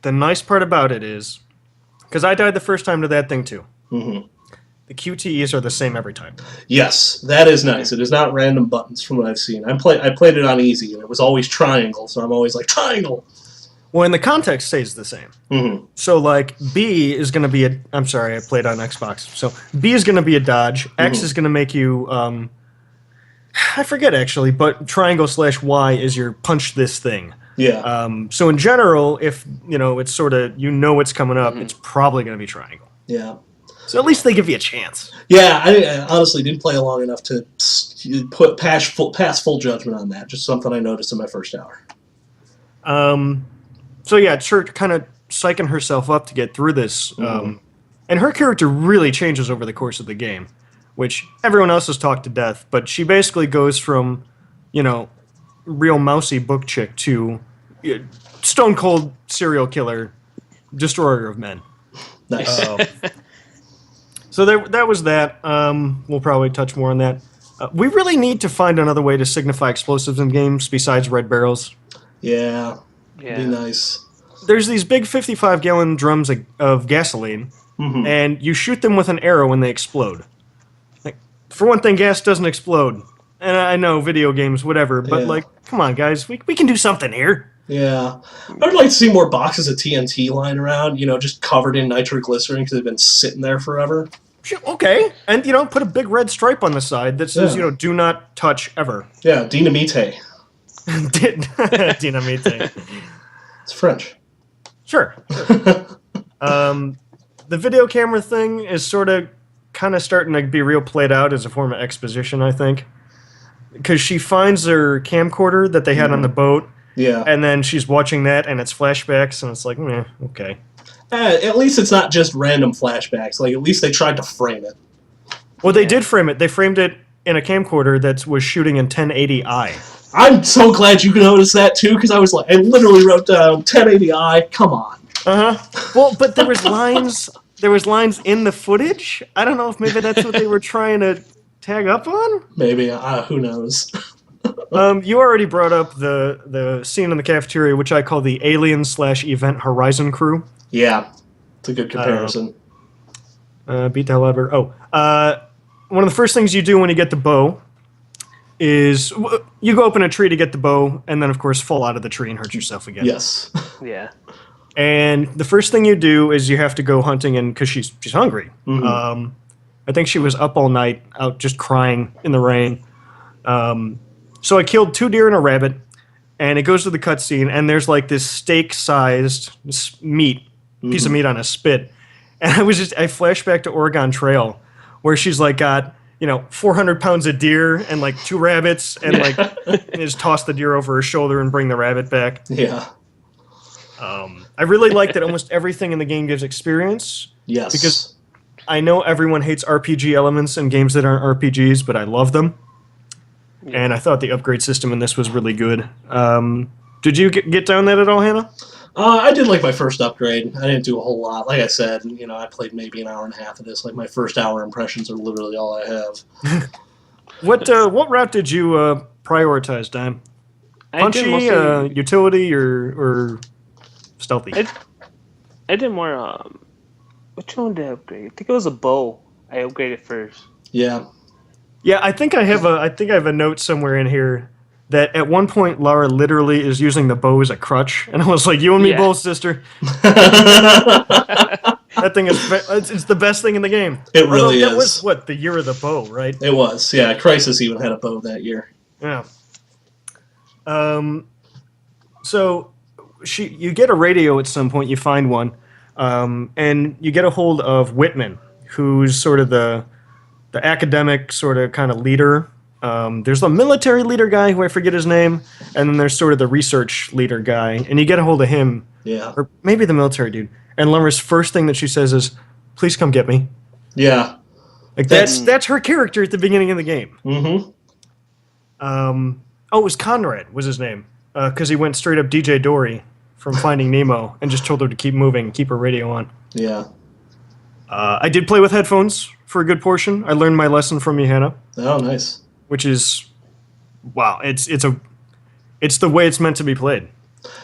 the nice part about it is, because I died the first time to that thing too, the QTEs are the same every time. Yes, that is nice. It is not random buttons from what I've seen. I played it on easy, and it was always triangle, so I'm always like, triangle! Well, and the context stays the same. Mm-hmm. So, like, B is going to be a... I'm sorry, I played on Xbox. So, B is going to be a dodge. X is going to make you... I forget, actually, but triangle/Y is your punch this thing. Yeah. So, in general, if, it's sort of... what's coming up, it's probably going to be triangle. Yeah. So, at least they give you a chance. Yeah, I honestly didn't play long enough to pass full judgment on that. Just something I noticed in my first hour. So yeah, sure, kind of psyching herself up to get through this. And her character really changes over the course of the game, which everyone else has talked to death, but she basically goes from, real mousy book chick to stone cold serial killer, destroyer of men. Nice. So that was that. We'll probably touch more on that. We really need to find another way to signify explosives in games besides red barrels. Yeah. Be nice. There's these big 55-gallon drums of gasoline, and you shoot them with an arrow and they explode. Like, for one thing, gas doesn't explode. And I know, video games, whatever, but come on, guys, we can do something here. Yeah. I would like to see more boxes of TNT lying around, just covered in nitroglycerin because they've been sitting there forever. Sure, okay. And, put a big red stripe on the side that says, do not touch ever. Yeah, dinamite. Dinamite. It's French. Sure. The video camera thing is sort of kind of starting to be real played out as a form of exposition, I think. Because she finds their camcorder that they had on the boat. Yeah. And then she's watching that, and it's flashbacks, and it's like, okay. At least it's not just random flashbacks. Like, at least they tried to frame it. Well, they did frame it. They framed it in a camcorder that was shooting in 1080i. I'm so glad you noticed that, too, because I literally wrote down 1080i. Come on. Uh-huh. Well, but there was lines in the footage. I don't know if maybe that's what they were trying to tag up on. Maybe. Who knows? You already brought up the scene in the cafeteria, which I call the Alien/Event Horizon crew. Yeah. It's a good comparison. Beat the hell out of her. One of the first things you do when you get the bow is you go up in a tree to get the bow, and then, of course, fall out of the tree and hurt yourself again. Yes. Yeah. And the first thing you do is you have to go hunting, and because she's hungry. I think she was up all night, out just crying in the rain. So I killed 2 deer and a rabbit, and it goes to the cutscene, and there's like this steak-sized piece of meat on a spit. And I flashed back to Oregon Trail, where she's like got 400 pounds of deer and like 2 rabbits, and like just toss the deer over her shoulder and bring the rabbit back. Yeah. I really like that almost everything in the game gives experience. Yes. Because I know everyone hates RPG elements in games that aren't RPGs, but I love them. Yeah. And I thought the upgrade system in this was really good. Did you get down that at all, Hannah? I did like my first upgrade. I didn't do a whole lot. Like I said, I played maybe an hour and a half of this. Like my first hour impressions are literally all I have. What route did you prioritize, Dime? Punchy, utility, or stealthy? I did more. Which one did I upgrade? I think it was a bow. I upgraded first. Yeah. Yeah, I think I have a note somewhere in here that at one point Lara literally is using the bow as a crutch, and I was like, "You and me both, sister." That thing it's the best thing in the game. It really is. That was the year of the bow, right? It was. Yeah, Crisis even had a bow that year. Yeah. So you get a radio at some point. You find one, and you get a hold of Whitman, who's sort of the academic sort of kind of leader. There's the military leader guy who I forget his name, and then there's sort of the research leader guy, and you get a hold of him. Yeah. Or maybe the military dude. And Lara's first thing that she says is, "Please come get me." Yeah. Like that's her character at the beginning of the game. Mm-hmm. It was Conrad was his name, because he went straight up DJ Dory from Finding Nemo and just told her to keep moving, keep her radio on. Yeah. I did play with headphones for a good portion. I learned my lesson from you, Hannah. Oh, nice. Which is, wow, it's the way it's meant to be played.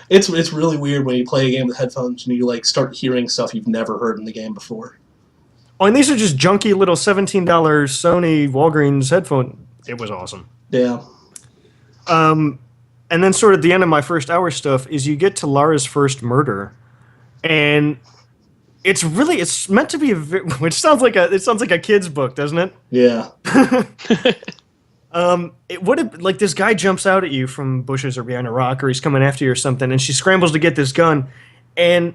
It's really weird when you play a game with headphones and you start hearing stuff you've never heard in the game before. Oh, and these are just junky little $17 Sony Walgreens headphone. It was awesome. Yeah. and then sort of the end of my first hour stuff is you get to Lara's first murder, and it's meant to be which sounds like a kid's book, doesn't it? Yeah. It would have like this guy jumps out at you from bushes or behind a rock, or he's coming after you or something, and she scrambles to get this gun, and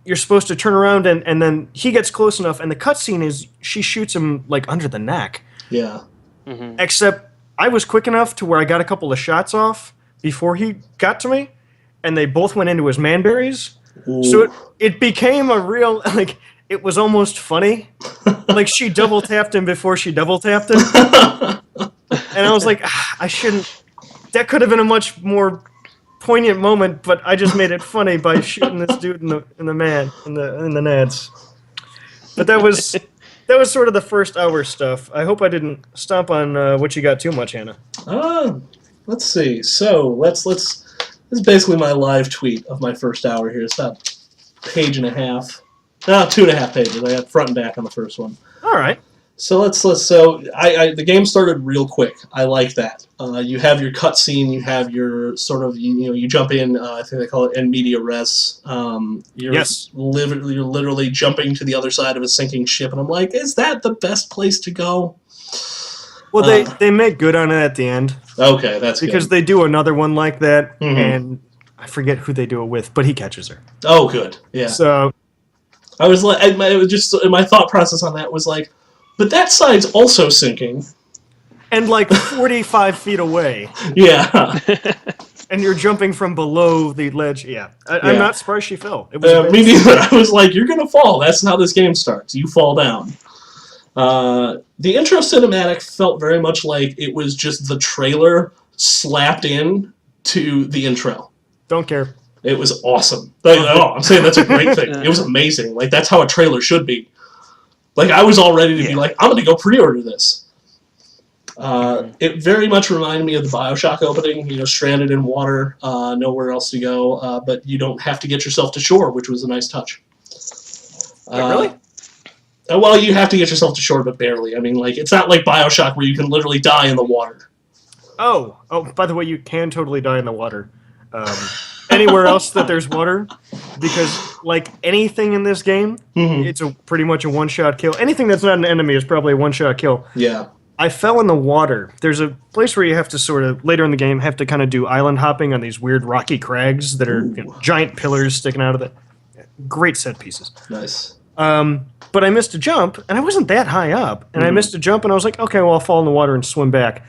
you're supposed to turn around, and then he gets close enough, and the cutscene is she shoots him like under the neck. Yeah. Mm-hmm. Except I was quick enough to where I got a couple of shots off before he got to me, and they both went into his manberries. Ooh. So it became a real, like, it was almost funny. Like, she double tapped him before she double tapped him. And I was like, I shouldn't. That could have been a much more poignant moment, but I just made it funny by shooting this dude in the nads. But that was sort of the first hour stuff. I hope I didn't stomp on what you got too much, Hannah. Let's see. So this is basically my live tweet of my first hour here. It's about a page and a half. No, 2.5 pages. I got front and back on the first one. All right. So the game started real quick. I like that. You have your cutscene. You have your sort of you jump in. I think they call it in media res. You're literally jumping to the other side of a sinking ship, and I'm like, is that the best place to go? Well, they make good on it at the end. Okay, that's because good. they do another one like that, Mm-hmm. and I forget who they do it with, but he catches her. Oh, good. Yeah. So I was like, it was just my thought process on that was like, but that side's also sinking. And like 45 feet away. Yeah. And you're jumping from below the ledge. Yeah. I'm not surprised she fell. It was me neither. I was like, you're going to fall. That's how this game starts. You fall down. The intro cinematic felt very much like it was just the trailer slapped in to the intro. Don't care. It was awesome. I'm saying that's a great thing. It was amazing. Like, that's how a trailer should be. Like, I was all ready to be like, I'm going to go pre-order this. It very much reminded me of the BioShock opening, stranded in water, nowhere else to go, but you don't have to get yourself to shore, which was a nice touch. Really? Well, you have to get yourself to shore, but barely. I mean, like, it's not like BioShock where you can literally die in the water. Oh, by the way, you can totally die in the water. Anywhere else that there's water, because like anything in this game, it's pretty much a one-shot kill. Anything that's not an enemy is probably a one-shot kill. Yeah. I fell in the water. There's a place where you have to sort of, later in the game, have to kind of do island hopping on these weird rocky crags that are giant pillars sticking out of it. Great set pieces. Nice. But I missed a jump, and I wasn't that high up. And I missed a jump, and I was like, okay, well, I'll fall in the water and swim back.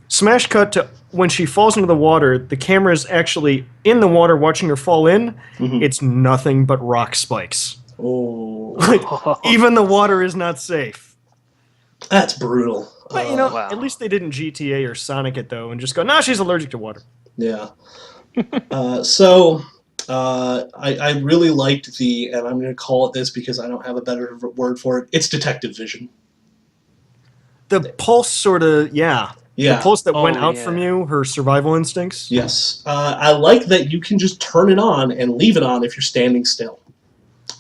Smash cut to when she falls into the water, the camera's actually in the water watching her fall in. It's nothing but rock spikes. Oh. Like, even the water is not safe. That's brutal. But, wow. At least they didn't GTA or Sonic it, though, and just go, nah, she's allergic to water. Yeah. I really liked and I'm going to call it this because I don't have a better word for it, it's detective vision. The pulse sort of, yeah. Yeah. The pulse that went out from you, her survival instincts. Yes. I like that you can just turn it on and leave it on if you're standing still.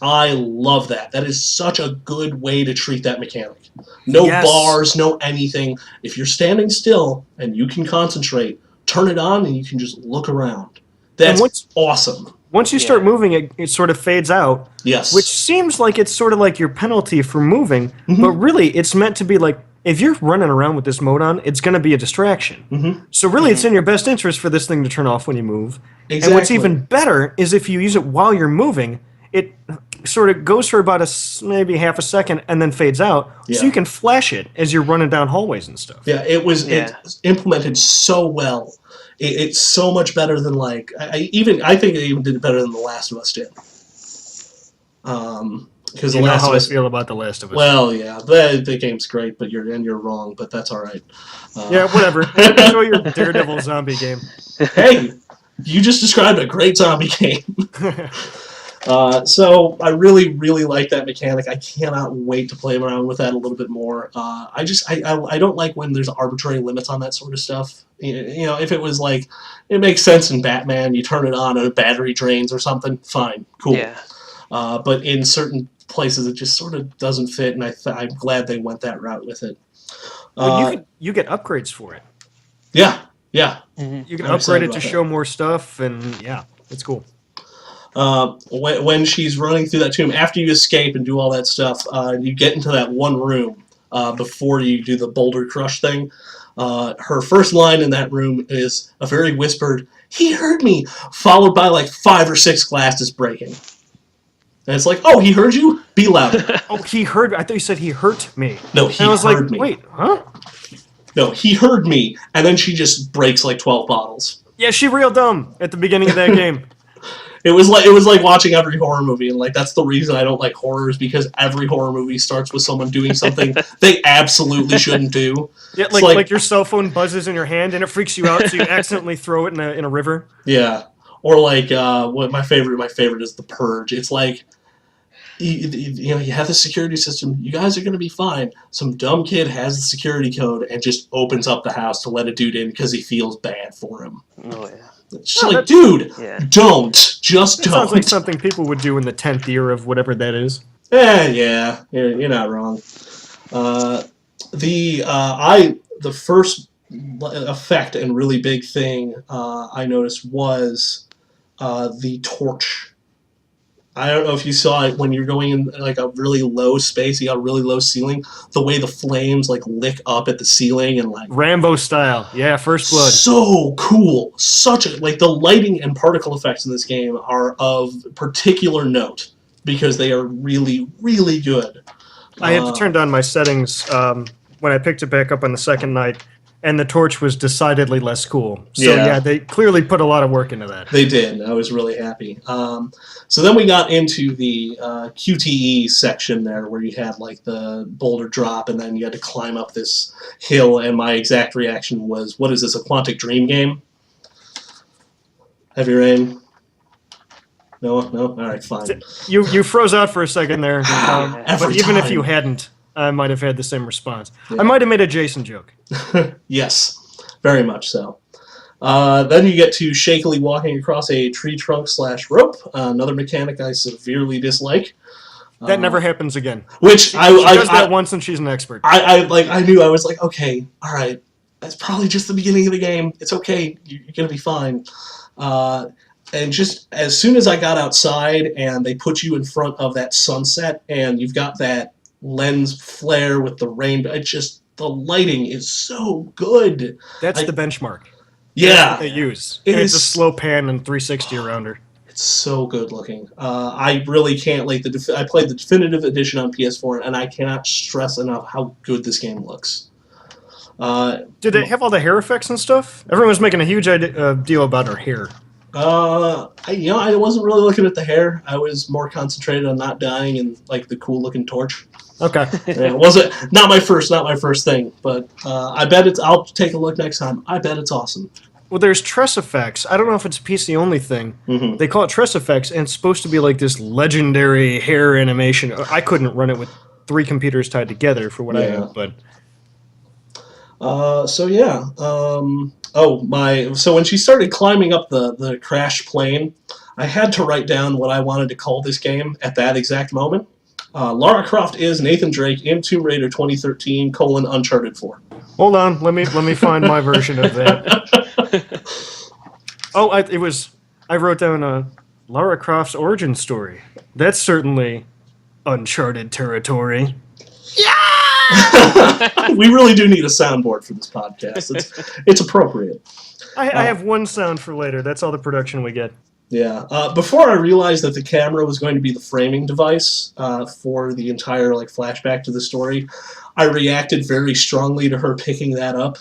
I love that. That is such a good way to treat that mechanic. No bars, no anything. If you're standing still and you can concentrate, turn it on and you can just look around. That's awesome. Once you start moving, it sort of fades out. Yes. Which seems like it's sort of like your penalty for moving, but really it's meant to be like, if you're running around with this mode on, it's going to be a distraction. So really it's in your best interest for this thing to turn off when you move. Exactly. And what's even better is if you use it while you're moving, it sort of goes for about maybe half a second and then fades out, so you can flash it as you're running down hallways and stuff. Yeah, it's implemented so well. It's so much better than like I think it even did it better than The Last of Us did. Because you know how I feel about The Last of Us. Well, yeah, the game's great, but you're wrong. But that's all right. Yeah, whatever. Enjoy your Daredevil zombie game. Hey, you just described a great zombie game. So I really, really like that mechanic. I cannot wait to play around with that a little bit more. I don't like when there's arbitrary limits on that sort of stuff. If it was like, it makes sense in Batman, you turn it on and a battery drains or something, fine, cool. Yeah. But in certain places it just sort of doesn't fit, and I'm glad they went that route with it. Well, you get upgrades for it. Yeah, Yeah. You can I'm upgrade excited it to about show more stuff, and yeah, it's cool. When she's running through that tomb, after you escape and do all that stuff, you get into that one room before you do the boulder crush thing. Her first line in that room is a very whispered, "He heard me," followed by like 5 or 6 glasses breaking. And it's like, oh, he heard you? Be louder. Oh, he heard me. I thought you said he hurt me. No, he and I was heard like, me. Wait, huh? No, he heard me, and then she just breaks like 12 bottles. Yeah, she real dumb at the beginning of that game. It was like watching every horror movie, and like that's the reason I don't like horrors, because every horror movie starts with someone doing something they absolutely shouldn't do. Yeah, like your cell phone buzzes in your hand and it freaks you out, so you accidentally throw it in a river. Yeah, or like what my favorite is The Purge. It's like you have the security system. You guys are gonna be fine. Some dumb kid has the security code and just opens up the house to let a dude in because he feels bad for him. Oh yeah. It's just like, dude, don't. Just don't. Sounds like something people would do in the 10th year of whatever that is. Yeah, you're not wrong. The first effect and really big thing I noticed was the torch. I don't know if you saw it when you're going in like a really low space, you got a really low ceiling, the way the flames like lick up at the ceiling and like Rambo style. Yeah, First Blood. So cool. Like the lighting and particle effects in this game are of particular note because they are really, really good. I had to turn down my settings when I picked it back up on the second night, and the torch was decidedly less cool. So yeah, they clearly put a lot of work into that. They did. I was really happy. So then we got into the QTE section there, where you had like the boulder drop, and then you had to climb up this hill. And my exact reaction was, "What is this? A Quantic Dream game?" Heavy Rain. No. All right, fine. You froze out for a second there, but even if you time. hadn't, I might have had the same response. Yeah. I might have made a Jason joke. Yes, very much so. Then you get to shakily walking across a tree trunk / rope, another mechanic I severely dislike. That never happens again. Which she does that I, once and she's an expert. I knew. I was like, okay, all right, that's probably just the beginning of the game. It's okay, you're gonna be fine. And just as soon as I got outside and they put you in front of that sunset and you've got that lens flare with the rainbow, the lighting is so good. That's the benchmark. Yeah, that's what they use. It's a slow pan and 360 around her. It's so good looking. I really can't I played the definitive edition on PS4, and I cannot stress enough how good this game looks. Did it have all the hair effects and stuff? Everyone was making a huge deal about her hair. I wasn't really looking at the hair. I was more concentrated on not dying and like the cool looking torch. Okay. Yeah, it wasn't not my first thing, but I bet I'll take a look next time. I bet it's awesome. Well, there's Tress Effects. I don't know if it's a PC only thing. Mm-hmm. They call it Tress Effects, and it's supposed to be like this legendary hair animation. I couldn't run it with 3 computers tied together for what I have, but. So when she started climbing up the crashed plane, I had to write down what I wanted to call this game at that exact moment. Lara Croft is Nathan Drake in Tomb Raider 2013, Uncharted 4. Hold on, let me find my version of that. I wrote down Lara Croft's origin story. That's certainly uncharted territory. We really do need a soundboard for this podcast. It's appropriate. I have one sound for later. That's all the production we get. Yeah. Before I realized that the camera was going to be the framing device for the entire flashback to the story, I reacted very strongly to her picking that up.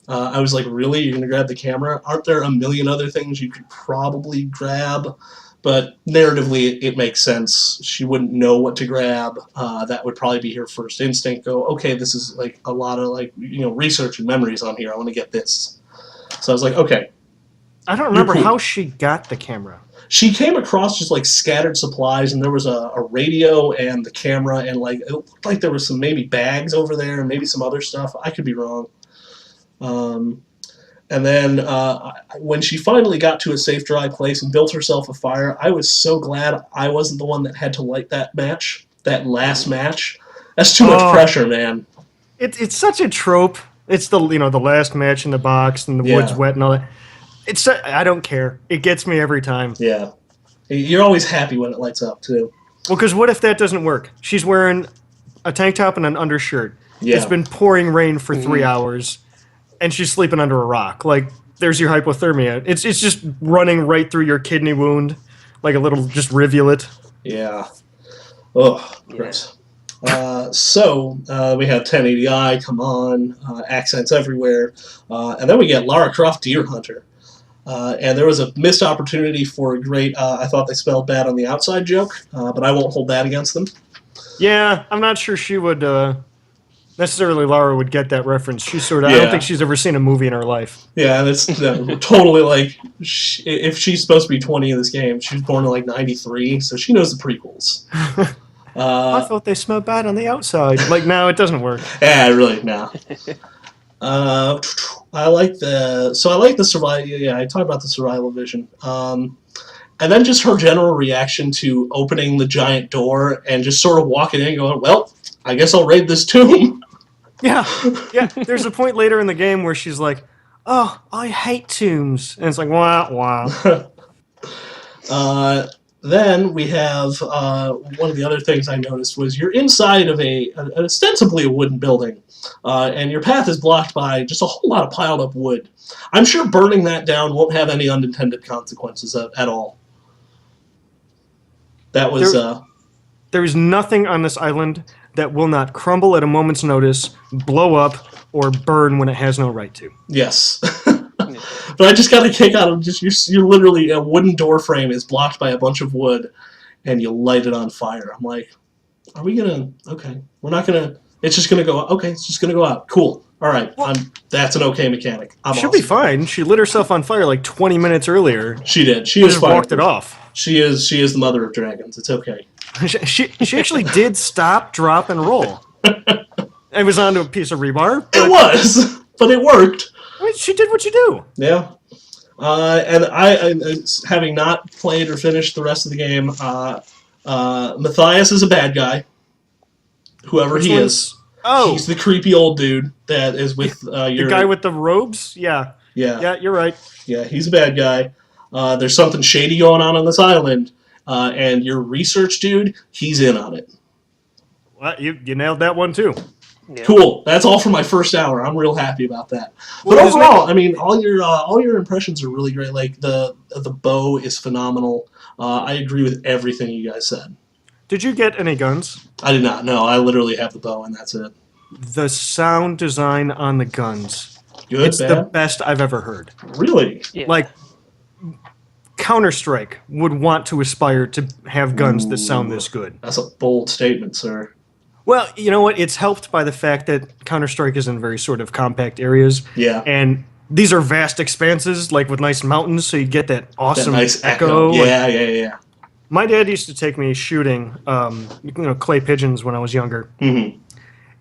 I was like, really? You're going to grab the camera? Aren't there a million other things you could probably grab? But narratively, it makes sense. She wouldn't know what to grab. That would probably be her first instinct. Go, okay, this is a lot of research and memories on here. I want to get this. So I was like, okay. I don't remember how she got the camera. She came across just scattered supplies, and there was a radio and the camera, and it looked like there was some maybe bags over there and maybe some other stuff. I could be wrong. And then when she finally got to a safe, dry place and built herself a fire, I was so glad I wasn't the one that had to light that last match. That's too much pressure, man. It's such a trope It's the the last match in the box and the wood's wet and all that. I don't care. It gets me every time. Yeah. You're always happy when it lights up, too. Well, because what if that doesn't work? She's wearing a tank top and an undershirt. Yeah. It's been pouring rain for 3 hours, and she's sleeping under a rock. Like, there's your hypothermia. It's just running right through your kidney wound, like a little just rivulet. Yeah. Oh, gross. So we have 1080i, come on, accents everywhere. And then we get Lara Croft Deer Hunter. And there was a missed opportunity for a great, I thought they spelled bad on the outside joke, but I won't hold that against them. Yeah, I'm not sure she would, necessarily Lara would get that reference. She's sort of, I don't think she's ever seen a movie in her life. Yeah, and it's totally like, if she's supposed to be 20 in this game, she was born in like 93, so she knows the prequels. I thought they smelled bad on the outside. Like, no, it doesn't work. Yeah, really, no. I like the survival. Yeah, I talked about the survival vision. And then just her general reaction to opening the giant door and just sort of walking in and going, well, I guess I'll raid this tomb. Yeah. There's a point later in the game where she's like, oh, I hate tombs. And it's like, wow. Then we have one of the other things I noticed was you're inside of an ostensibly a wooden building, and your path is blocked by just a whole lot of piled up wood. I'm sure burning that down won't have any unintended consequences at all. That was... There is nothing on this island that will not crumble at a moment's notice, blow up, or burn when it has no right to. Yes. But I just got a kick out of just you're literally a wooden door frame is blocked by a bunch of wood, and you light it on fire. I'm like, are we gonna? Okay, we're not gonna. It's just gonna go. Okay, it's just gonna go out. Cool. All right. Well, that's an okay mechanic. She'll be fine. She lit herself on fire like 20 minutes earlier. She did. She is fine. Walked it off. She is the mother of dragons. It's okay. She actually did stop, drop, and roll. It was onto a piece of rebar. It was, but it worked. I mean, she did what you do. Yeah. And I, having not played or finished the rest of the game, Matthias is a bad guy. Whoever he is. Oh. He's the creepy old dude that is with your... The guy with the robes? Yeah. Yeah. Yeah, you're right. Yeah, he's a bad guy. There's something shady going on this island. And your research dude, he's in on it. Well, you nailed that one, too. Yeah. Cool. That's all for my first hour. I'm real happy about that. But overall, I mean, all your impressions are really great. Like the bow is phenomenal. I agree with everything you guys said. Did you get any guns? I did not. No, I literally have the bow, and that's it. The sound design on the guns. Good, it's the best I've ever heard. Really? Yeah. Like, Counter-Strike would want to aspire to have guns that sound this good. That's a bold statement, sir. Well, you know what? It's helped by the fact that Counter-Strike is in very sort of compact areas. Yeah. And these are vast expanses, like with nice mountains, so you get that awesome nice echo. Yeah. My dad used to take me shooting, clay pigeons when I was younger. Mm-hmm.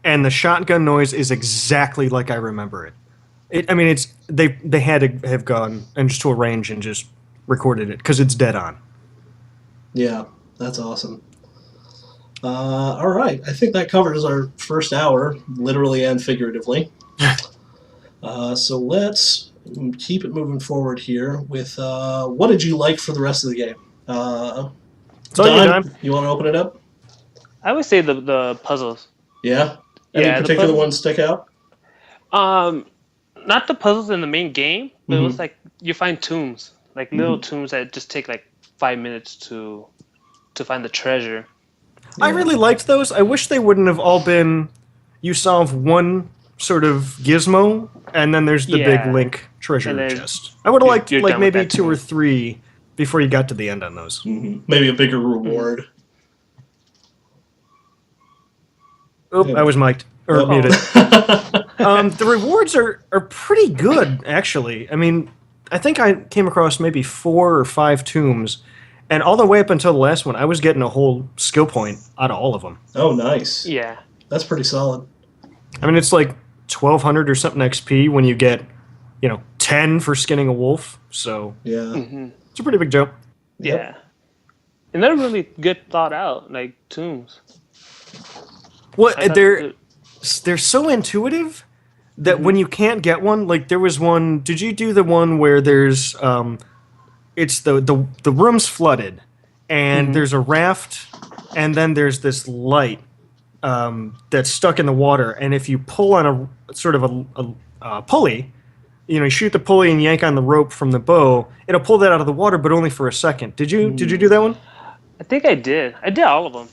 And the shotgun noise is exactly like I remember it. They had to have gone and just to a range and just recorded it because it's dead on. Yeah, that's awesome. All right, I think that covers our first hour, literally and figuratively. So let's keep it moving forward here with what did you like for the rest of the game? Don, you want to open it up? I would say the puzzles. Yeah? Any particular ones stick out? Not the puzzles in the main game, but it was like you find tombs, like little tombs that just take like 5 minutes to find the treasure. Yeah. I really liked those. I wish they wouldn't have all been you solve one sort of gizmo and then there's the big Link treasure chest. I would have liked like maybe 2 or 3 before you got to the end on those. Mm-hmm. Maybe a bigger reward. Oop, I was mic'd. Or muted. The rewards are pretty good, actually. I mean, I think I came across maybe 4 or 5 tombs, and all the way up until the last one, I was getting a whole skill point out of all of them. Oh, nice. Yeah. That's pretty solid. I mean, it's like 1,200 or something XP when you get, 10 for skinning a wolf, so... Yeah. It's a pretty big jump. Yeah. Yep. And they're really good thought out, like tombs. Well, they're so intuitive that when you can't get one, like there was one. Did you do the one where there's it's the room's flooded, and there's a raft, and then there's this light that's stuck in the water, and if you pull on a sort of a pulley, you shoot the pulley and yank on the rope from the bow, it'll pull that out of the water, but only for a second. Did you do that one? I think I did. I did all of them.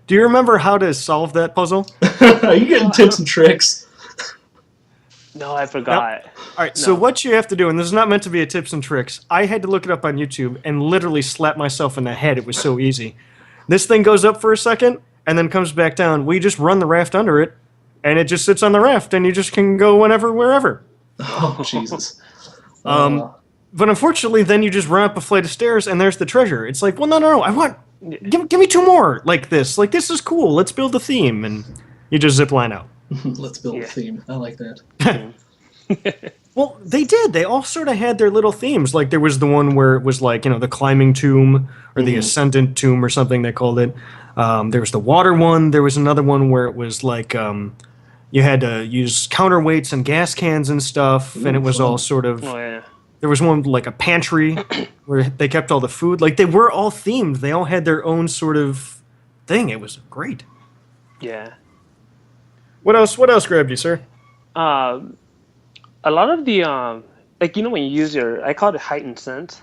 Do you remember how to solve that puzzle? Are you getting tips and tricks? No, I forgot. All right, so what you have to do, and this is not meant to be a tips and tricks, I had to look it up on YouTube and literally slap myself in the head. It was so easy. This thing goes up for a second and then comes back down. We just run the raft under it, and it just sits on the raft, and you just can go whenever, wherever. Oh, Jesus. But unfortunately, then you just run up a flight of stairs, and there's the treasure. It's like, well, no, I want... Give me two more like this. Like, this is cool. Let's build a theme. And you just zip line out. Let's build a theme. I like that. Well, they did. They all sort of had their little themes. Like, there was the one where it was like, the climbing tomb or the ascendant tomb or something they called it. There was the water one. There was another one where it was like you had to use counterweights and gas cans and stuff. And it was all sort of... Oh, yeah. There was one like a pantry where they kept all the food. Like, they were all themed. They all had their own sort of thing. It was great. Yeah. What else grabbed you, sir? A lot of the like when you use I call it heightened sense.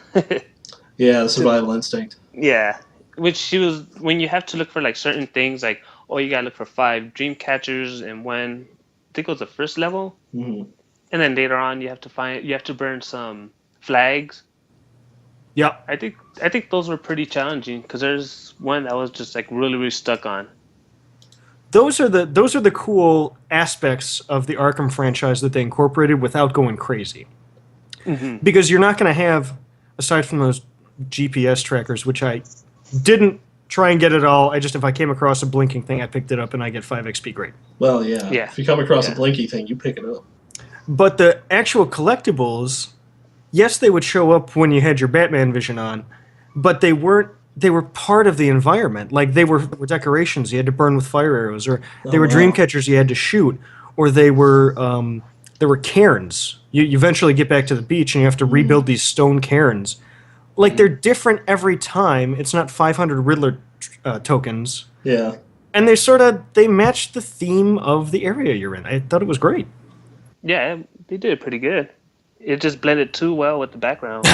Yeah, the survival instinct. Yeah, which she was when you have to look for like certain things, like you gotta look for 5 dream catchers, and I think it was the first level, and then later on you have to burn some flags. Yeah, I think those were pretty challenging because there's one that was just like really stuck on. those are the cool aspects of the Arkham franchise that they incorporated without going crazy. Because you're not going to have, aside from those GPS trackers, which I didn't try and get it all. If I came across a blinking thing, I picked it up and I get 5 XP. Great. Well, yeah. If you come across a blinky thing, you pick it up. But the actual collectibles, yes, they would show up when you had your Batman vision on, but they weren't. They were part of the environment. Like, they were decorations you had to burn with fire arrows, or they were dream catchers you had to shoot, or they were cairns. You eventually get back to the beach and you have to rebuild these stone cairns. Like, they're different every time. It's not 500 Riddler tokens. Yeah. And they matched the theme of the area you're in. I thought it was great. Yeah, they did it pretty good. It just blended too well with the background.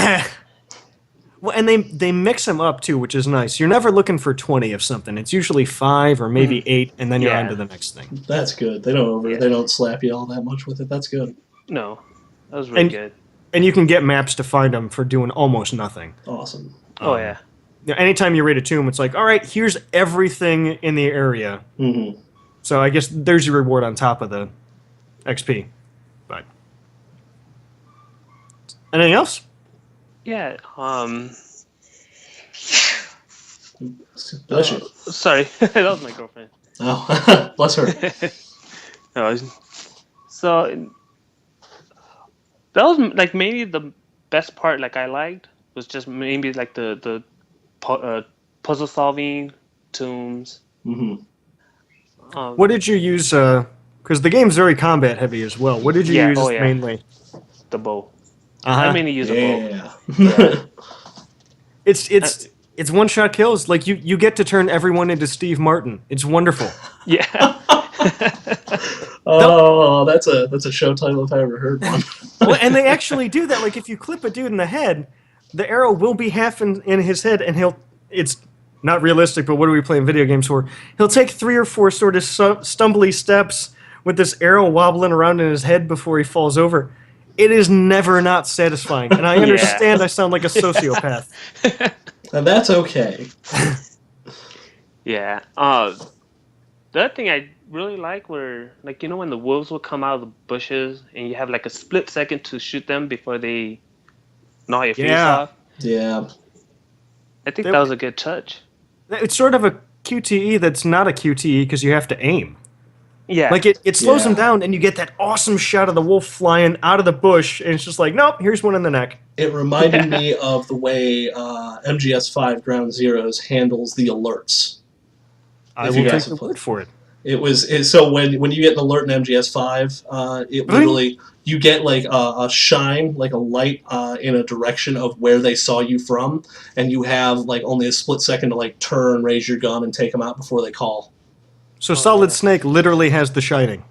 Well, and they mix them up too, which is nice. You're never looking for 20 of something. It's usually 5 or maybe 8, and then you're on to the next thing. That's good. They don't slap you all that much with it. That's good. No, that was really good. And you can get maps to find them for doing almost nothing. Awesome. Oh yeah. Anytime you raid a tomb, it's like, all right, here's everything in the area. So I guess there's your reward on top of the XP. But anything else? Yeah. Bless you. Sorry, that was my girlfriend. Oh, bless her. No, so that was like maybe the best part. Like, I liked was just maybe like the puzzle solving, tombs. What did you use? Because the game's very combat heavy as well. What did you use mainly? The bow. I mainly use a bow. Yeah. It's one-shot kills. Like, you get to turn everyone into Steve Martin. It's wonderful. Yeah. No. That's a show title if I ever heard one. Well, and they actually do that. Like, if you clip a dude in the head, the arrow will be half in his head, and it's not realistic, but what are we playing video games for? He'll take 3 or 4 sort of stumbly steps with this arrow wobbling around in his head before he falls over. It is never not satisfying, and I understand I sound like a sociopath. And that's okay. Yeah. The other thing I really like were, like, when the wolves will come out of the bushes and you have like a split second to shoot them before they gnaw your face off. Yeah. I think that was a good touch. It's sort of a QTE that's not a QTE because you have to aim. Yeah. Like, it slows them down, and you get that awesome shot of the wolf flying out of the bush, and it's just like, nope, here's one in the neck. It reminded me of the way MGS5 Ground Zeroes handles the alerts. I will take the word for it. So when you get an alert in MGS5, it literally you get like a shine, like a light in a direction of where they saw you from, and you have like only a split second to like turn, raise your gun, and take them out before they call. So Solid Snake literally has the shining.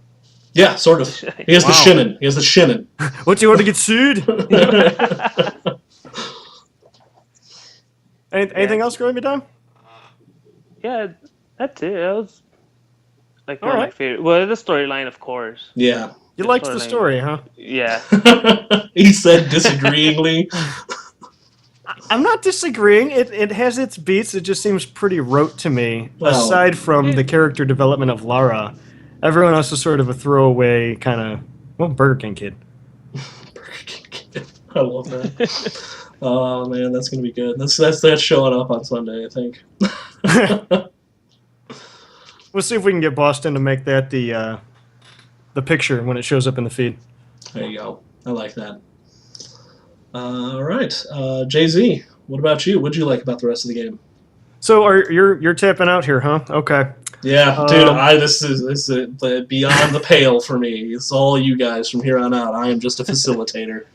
Yeah, sort of. He has the shinin. He has the shinin. What, do you want to get sued? Anything else going to be done? Yeah, that's it. That was like one of my favorite. Well, the storyline, of course. Yeah. You liked the story, huh? Yeah. He said disagreeingly. I'm not disagreeing. It has its beats. It just seems pretty rote to me. Well, aside from the character development of Lara, everyone else is sort of a throwaway kind of, well, Burger King kid. Burger King kid. I love that. Oh man, that's gonna be good. That's showing up on Sunday, I think. We'll see if we can get Boston to make that the picture when it shows up in the feed. There you go. I like that. All right, Jay-Z, what about you? What'd you like about the rest of the game? So you're tapping out here, huh? Okay. Yeah, dude. This is beyond the pale for me. It's all you guys from here on out. I am just a facilitator.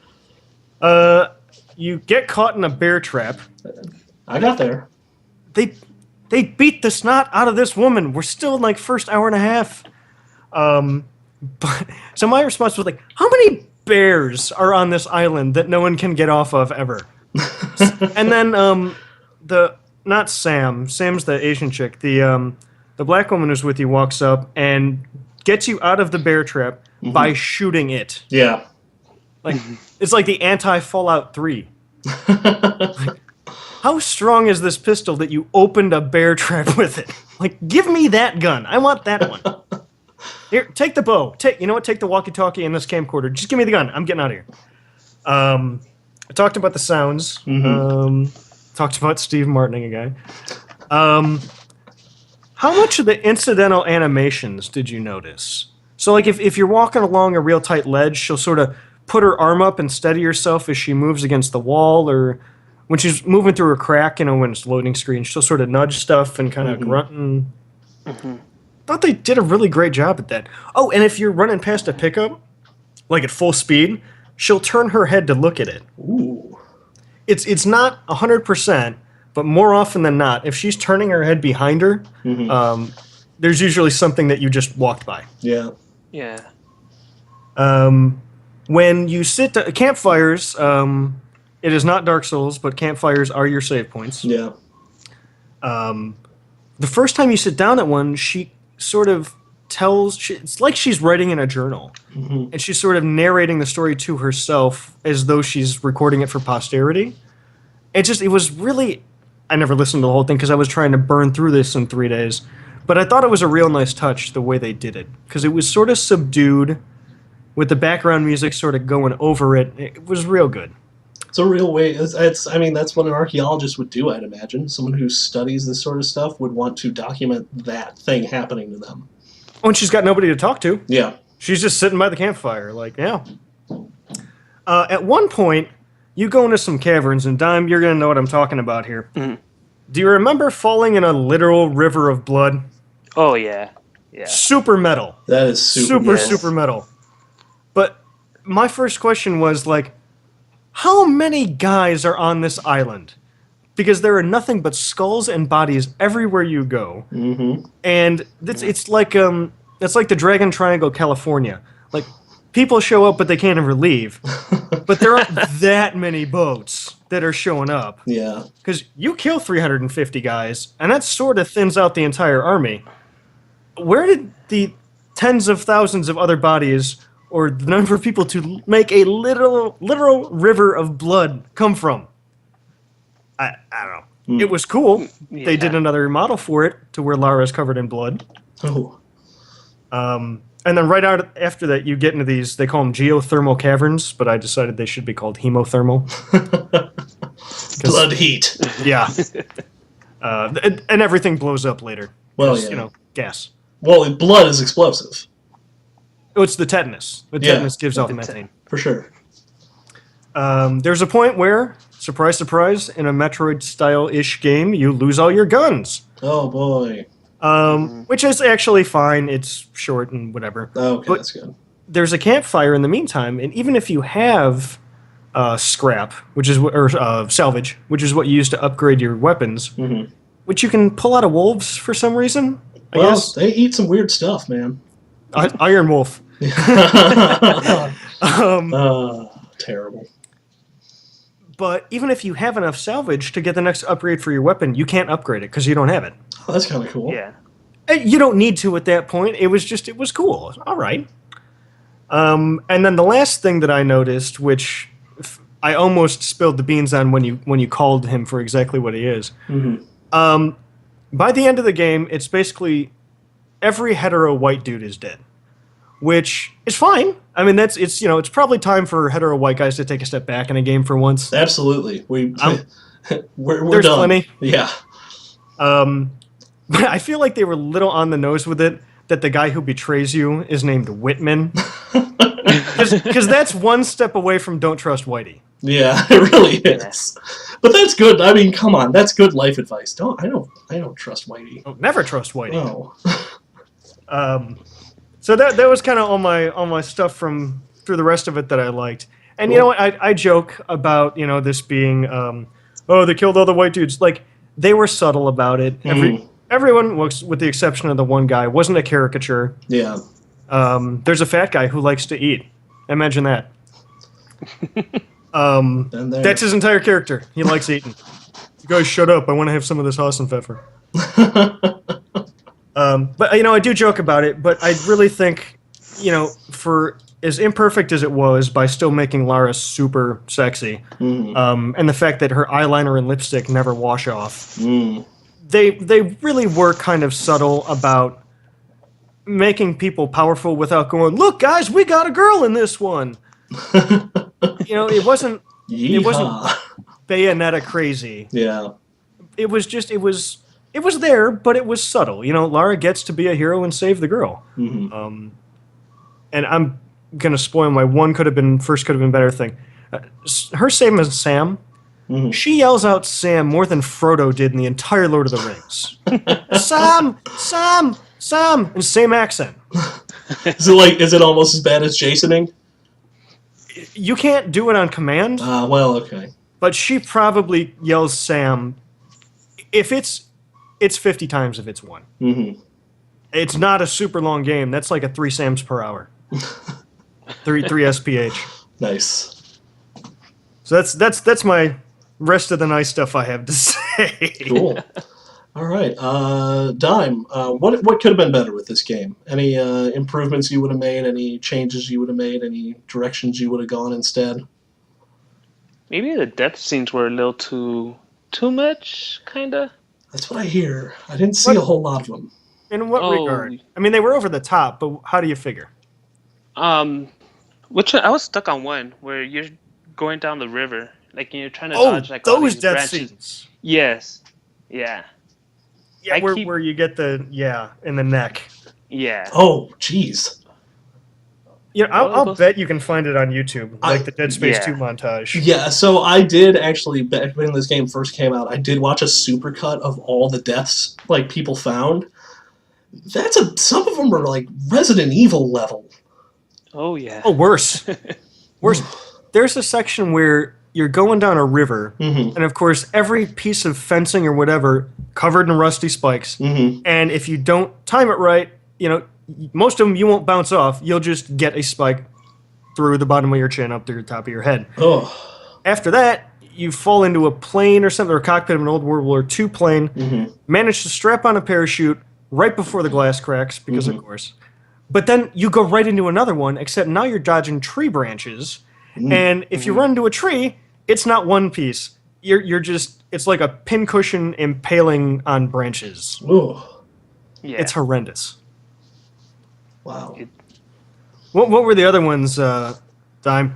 You get caught in a bear trap. I got there. They beat the snot out of this woman. We're still in like first hour and a half. But so my response was like, how many bears are on this island that no one can get off of ever? And then not Sam. Sam's the Asian chick. The black woman who's with you walks up and gets you out of the bear trap by shooting it. Yeah. Like it's like the anti-Fallout 3. Like, how strong is this pistol that you opened a bear trap with it? Like, give me that gun. I want that one. Here, take the bow. You know what? Take the walkie-talkie and this camcorder. Just give me the gun. I'm getting out of here. I talked about the sounds. Talked about Steve Martining again. How much of the incidental animations did you notice? So, like, if you're walking along a real tight ledge, she'll sort of put her arm up and steady herself as she moves against the wall, or when she's moving through a crack, when it's loading screen, she'll sort of nudge stuff and kind of grunt and... Thought they did a really great job at that. Oh, and if you're running past a pickup, like at full speed, she'll turn her head to look at it. Ooh. It's not 100%, but more often than not, if she's turning her head behind her, there's usually something that you just walked by. Yeah. Yeah. When you sit at campfires, it is not Dark Souls, but campfires are your save points. Yeah. The first time you sit down at one, she sort of it's like she's writing in a journal. And she's sort of narrating the story to herself as though she's recording it for posterity. It was really... I never listened to the whole thing because I was trying to burn through this in 3 days. But I thought it was a real nice touch, the way they did it. Because it was sort of subdued, with the background music sort of going over it. It was real good. It's a real way. I mean, that's what an archaeologist would do, I'd imagine. Someone who studies this sort of stuff would want to document that thing happening to them. Oh, and she's got nobody to talk to. Yeah. She's just sitting by the campfire, like, yeah. At one point, you go into some caverns, and Dime, you're going to know what I'm talking about here. Do you remember falling in a literal river of blood? Oh, yeah. Yeah. Super metal. That is super metal. But my first question was, like, how many guys are on this island? Because there are nothing but skulls and bodies everywhere you go. And it's like the Dragon Triangle, California. Like, people show up, but they can't ever leave. But there aren't that many boats that are showing up. Yeah. Because you kill 350 guys, and that sort of thins out the entire army. Where did the tens of thousands of other bodies, or the number of people to make a literal river of blood come from? I don't know. It was cool. Yeah. They did another model for it to where Lara's covered in blood. Oh. And then right out after that, you get into these, they call them geothermal caverns, but I decided they should be called hemothermal. Blood heat. Yeah. And everything blows up later. Well, yeah. You know, gas. Well, blood is explosive. Oh, it's the tetanus. The tetanus gives off methane. For sure. There's a point where, surprise, surprise, in a Metroid-style-ish game, you lose all your guns. Oh, boy. which is actually fine. It's short and whatever. Oh, okay, But that's good. there's a campfire in the meantime, and even if you have scrap, or salvage, which is what you use to upgrade your weapons, which you can pull out of wolves for some reason. I Well, guess they eat some weird stuff, man. Iron Wolf. Terrible. But even if you have enough salvage to get the next upgrade for your weapon, you can't upgrade it because you don't have it. Oh, that's kind of cool. Yeah. You don't need to at that point. It was cool. All right. And then the last thing that I noticed, which I almost spilled the beans on when you called him for exactly what he is. By the end of the game, it's basically every hetero white dude is dead, which is fine. I mean, it's probably time for hetero white guys to take a step back in a game for once. Absolutely. We're There's done. plenty. Yeah. But I feel like they were a little on the nose with it, that the guy who betrays you is named Whitman. Because that's one step away from Don't Trust Whitey. Yeah, it really is. But that's good. I mean, come on, that's good life advice. I don't trust Whitey. Oh, never trust Whitey. No. So that was kind of all my stuff through the rest of it that I liked. And you know what? I joke about this being they killed all the white dudes. Like, they were subtle about it. Everyone, with the exception of the one guy, wasn't a caricature. Yeah. There's a fat guy who likes to eat. Imagine that. That's his entire character. He likes eating. You guys, shut up! I want to have some of this Hassenpfeffer. But I do joke about it. But I really think, for as imperfect as it was, by still making Lara super sexy, and the fact that her eyeliner and lipstick never wash off, they really were kind of subtle about making people powerful without going, look, guys, we got a girl in this one. It wasn't Bayonetta crazy. Yeah. It was there, but it was subtle. Lara gets to be a hero and save the girl. And I'm gonna spoil my could have been better thing. Her saving Sam. She yells out Sam more than Frodo did in the entire Lord of the Rings. Sam, Sam, Sam, and same accent. Is it almost as bad as Jasoning? You can't do it on command. Well, okay. But she probably yells Sam. If it's 50 times if it's one. It's not a super long game. That's like a 3 Sams per hour. 3 SPH. Nice. So that's my rest of the nice stuff I have to say. Cool. All right, Dime. What could have been better with this game? Any improvements you would have made? Any changes you would have made? Any directions you would have gone instead? Maybe the death scenes were a little too much, kinda. That's what I hear. I didn't see a whole lot of them. In what regard? I mean, they were over the top, but how do you figure? Which one? I was stuck on one where you're going down the river, like you're trying to dodge like all those these death branches. scenes. Yes. Yeah. Yeah, where you get in the neck. Yeah. Oh, jeez. Yeah, I'll bet you can find it on YouTube, like the Dead Space 2 montage. Yeah, so I did actually, back when this game first came out, I did watch a supercut of all the deaths like people found. Some of them are like Resident Evil level. Oh yeah. Oh, worse. Worse. There's a section where you're going down a river, and of course, every piece of fencing or whatever covered in rusty spikes. And if you don't time it right, most of them you won't bounce off. You'll just get a spike through the bottom of your chin up to the top of your head. Oh. After that, you fall into a plane or something, or a cockpit of an old World War II plane, manage to strap on a parachute right before the glass cracks, because of course. But then you go right into another one, except now you're dodging tree branches. And if you run into a tree, it's not one piece. You're just, it's like a pincushion impaling on branches. Ooh. Yeah. It's horrendous. Wow. What were the other ones, Dime?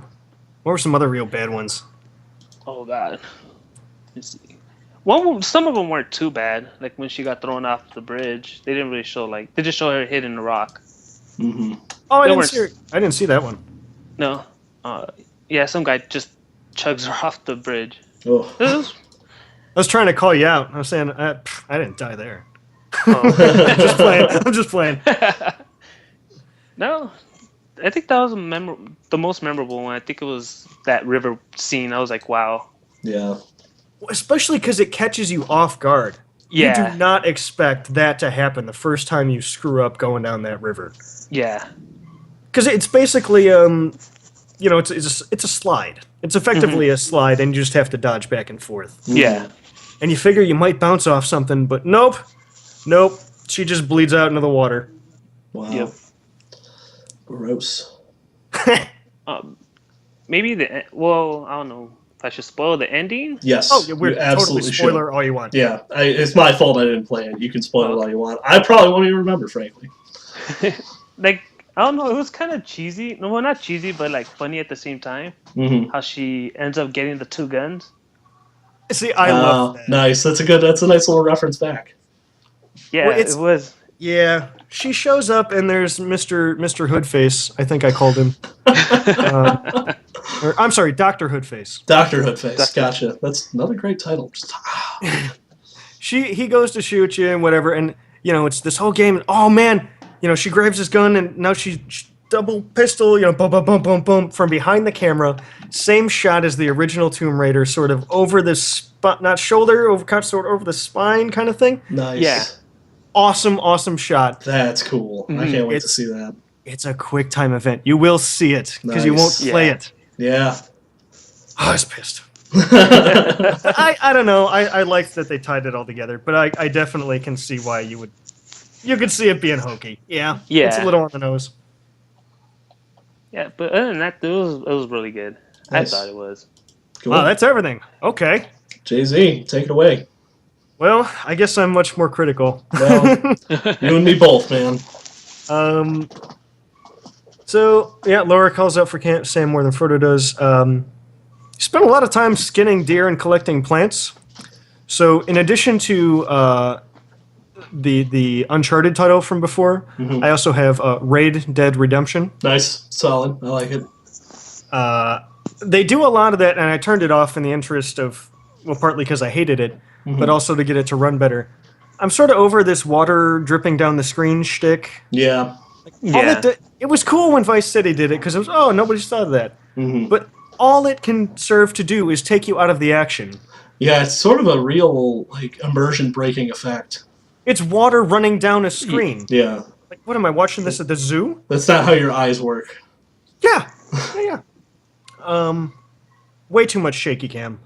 What were some other real bad ones? Oh god. Let's see. Some of them weren't too bad. Like when she got thrown off the bridge, they didn't really show they just show her hitting the rock. Oh, I didn't see that one. No. Yeah, some guy just chugs her off the bridge. Oh. I was trying to call you out. I was saying I didn't die there. Oh. Just playing. I'm just playing. No, I think that was the most memorable one. I think it was that river scene. I was like, wow. Yeah. Especially because it catches you off guard. You Yeah. do not expect that to happen the first time you screw up going down that river. Yeah. Because it's basically, it's a slide. It's effectively a slide, and you just have to dodge back and forth. Yeah. And you figure you might bounce off something, but nope. She just bleeds out into the water. Wow. Yep. Gross. Maybe I don't know if I should spoil the ending. Yes. Oh, yeah, we're you absolutely totally spoiler should. all you want. Yeah, it's my fault I didn't play it. You can spoil it all you want. I probably won't even remember, frankly. Like, I don't know, it was kind of cheesy. No, well, not cheesy, but like funny at the same time. Mm-hmm. How she ends up getting the 2 guns. See, I love that. Nice. That's a nice little reference back. Yeah, Well, it was. Yeah, she shows up and there's Mr. Hoodface. I think I called him. I'm sorry, Dr. Hoodface. Dr. Hoodface. Gotcha. That's another great title. He goes to shoot you and whatever, and it's this whole game. Oh man, she grabs his gun and now she double pistol. Boom, boom, boom, boom, boom from behind the camera. Same shot as the original Tomb Raider, sort of over the not shoulder, sort of over the spine, kind of thing. Nice. Yeah. Awesome shot. That's cool. I can't wait to see that. It's a quick time event. You will see it because you won't play it. Yeah. I was pissed. I don't know. I like that they tied it all together, but I definitely can see why you could see it being hokey. Yeah. It's a little on the nose. Yeah, but other than that, it was really good. Nice. I thought it was. Cool. Wow, that's everything. Okay. Jay-Z, take it away. Well, I guess I'm much more critical. Well, you and me both, man. So, yeah, Laura calls out for Sam more than Frodo does. You spend a lot of time skinning deer and collecting plants. So, in addition to the Uncharted title from before, I also have Raid Dead Redemption. Nice. Solid. I like it. They do a lot of that, and I turned it off in the interest of, well, partly because I hated it, but also to get it to run better. I'm sort of over this water dripping down the screen shtick. Yeah. It was cool when Vice City did it, because it was, nobody's thought of that. But all it can serve to do is take you out of the action. Yeah, it's sort of a real, immersion-breaking effect. It's water running down a screen. Yeah. Like, what am I watching this at the zoo? That's not how your eyes work. Yeah. Way too much shaky cam.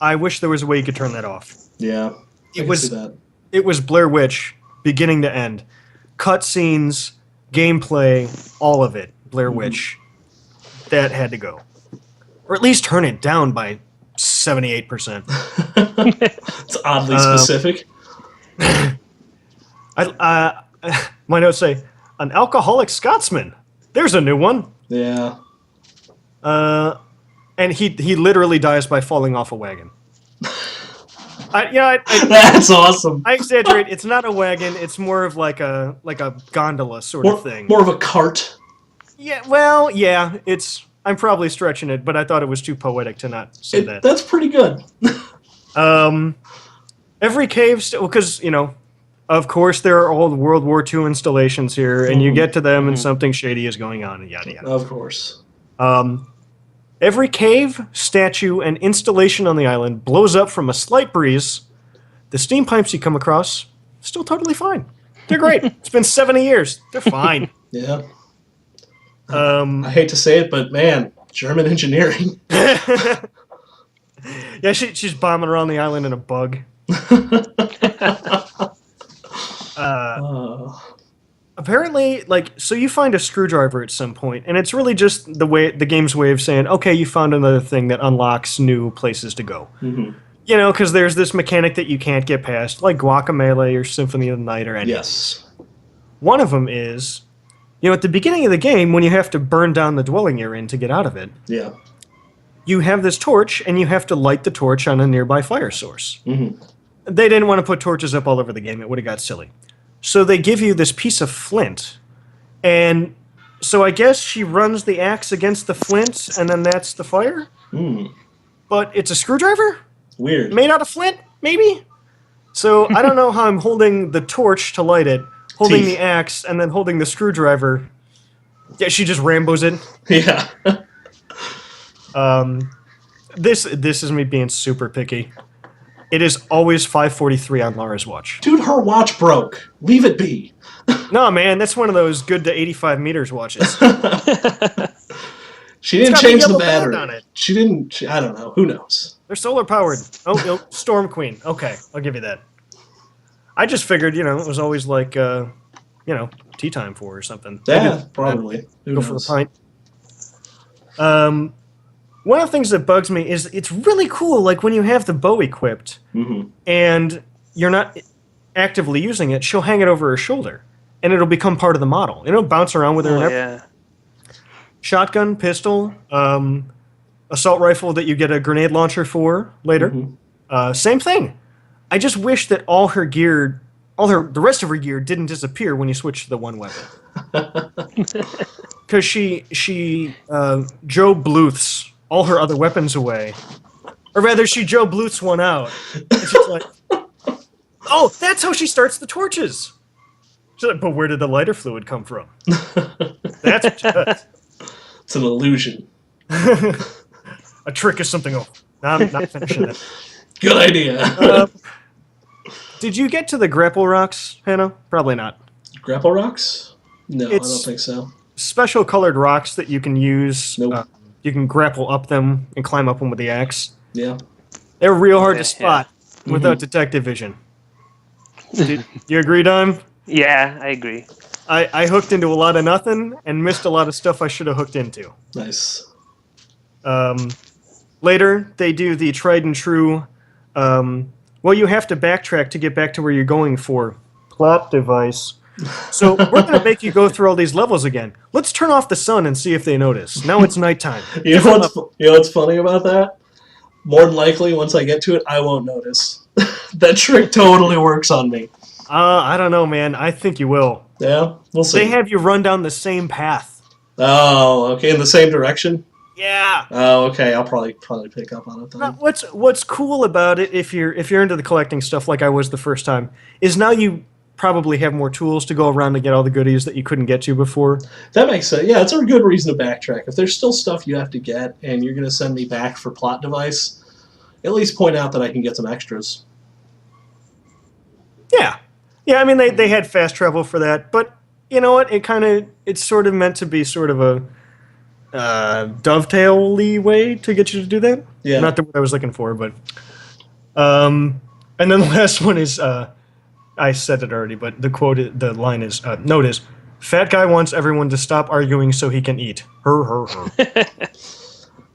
I wish there was a way you could turn that off. Yeah. It was Blair Witch, beginning to end. Cutscenes, gameplay, all of it. Blair Witch. That had to go. Or at least turn it down by 78%. It's oddly specific. My notes say, an alcoholic Scotsman. There's a new one. Yeah. And he literally dies by falling off a wagon. That's awesome. I exaggerate. It's not a wagon. It's more of like a gondola sort of thing. More of a cart. Yeah. Well, yeah. I'm probably stretching it, but I thought it was too poetic to not say that. That's pretty good. Every cave, because of course there are old World War II installations here, and you get to them, and something shady is going on, and yada yada. Of course. Every cave, statue, and installation on the island blows up from a slight breeze. The steam pipes you come across, still totally fine. They're great. It's been 70 years. They're fine. Yeah. I hate to say it, but man, German engineering. Yeah, she's bombing around the island in a bug. Apparently, so you find a screwdriver at some point, and it's really just the game's way of saying, okay, you found another thing that unlocks new places to go. Because there's this mechanic that you can't get past, like Guacamelee or Symphony of the Night or anything. Yes. One of them is, at the beginning of the game, when you have to burn down the dwelling you're in to get out of it, you have this torch, and you have to light the torch on a nearby fire source. They didn't want to put torches up all over the game. It would have got silly. So they give you this piece of flint, and so I guess she runs the axe against the flint, and then that's the fire? But it's a screwdriver? Weird. Made out of flint, maybe? So I don't know how I'm holding the torch to light it, holding Teeth. the axe, and then holding the screwdriver. Yeah, she just Rambos it. Yeah. This is me being super picky. It is always 5:43 on Lara's watch. Dude, her watch broke. Leave it be. No, man, that's one of those good to 85 meters watches. She didn't got a change the yellow band battery. on it. She didn't. I don't know. Who knows? They're solar powered. Oh, Storm Queen. Okay, I'll give you that. I just figured, it was always like, tea time for her or something. Yeah, Maybe probably. Who go knows? for a pint. One of the things that bugs me is it's really cool, like when you have the bow equipped and you're not actively using it, she'll hang it over her shoulder and it'll become part of the model. It'll bounce around with her. Oh, yeah. Shotgun, pistol, assault rifle that you get a grenade launcher for later. Same thing. I just wish that all her gear, the rest of her gear didn't disappear when you switch to the one weapon. Because she Joe Bluths all her other weapons away. Or rather, she Joe Bluths one out. And she's like, oh, that's how she starts the torches. She's like, but where did the lighter fluid come from? That's what she does. It's an illusion. A trick is something. Oh, I'm not finishing it. Good idea. Did you get to the grapple rocks, Hannah? Probably not. Grapple rocks? No, I It's- don't think so. Special colored rocks that you can use. Nope. You can grapple up them and climb up them with the axe. Yeah. They're real hard to Yeah. spot without detective vision. Do you agree, Dime? Yeah, I agree. I hooked into a lot of nothing and missed a lot of stuff I should have hooked into. Nice. Later, they do the tried and true, well, you have to backtrack to get back to where you're going for plot device. So we're going to make you go through all these levels again. Let's turn off the sun and see if they notice. Now it's nighttime. You know what's funny about that? More than likely, once I get to it, I won't notice. That trick totally works on me. I don't know, man. I think you will. Yeah, we'll see. They have you run down the same path. Oh, okay, in the same direction. Yeah. Oh, okay. I'll probably pick up on it then. What's cool about it, if you're into the collecting stuff like I was the first time, is now you probably have more tools to go around to get all the goodies that you couldn't get to before. That makes sense. Yeah, it's a good reason to backtrack. If there's still stuff you have to get and you're going to send me back for plot device, at least point out that I can get some extras. Yeah. Yeah, I mean, they had fast travel for that, but you know what? It's sort of meant to be sort of a dovetail-y way to get you to do that. Yeah. Not the word I was looking for, but... and then the last one is... I said it already, but the line is... note is, fat guy wants everyone to stop arguing so he can eat. Her.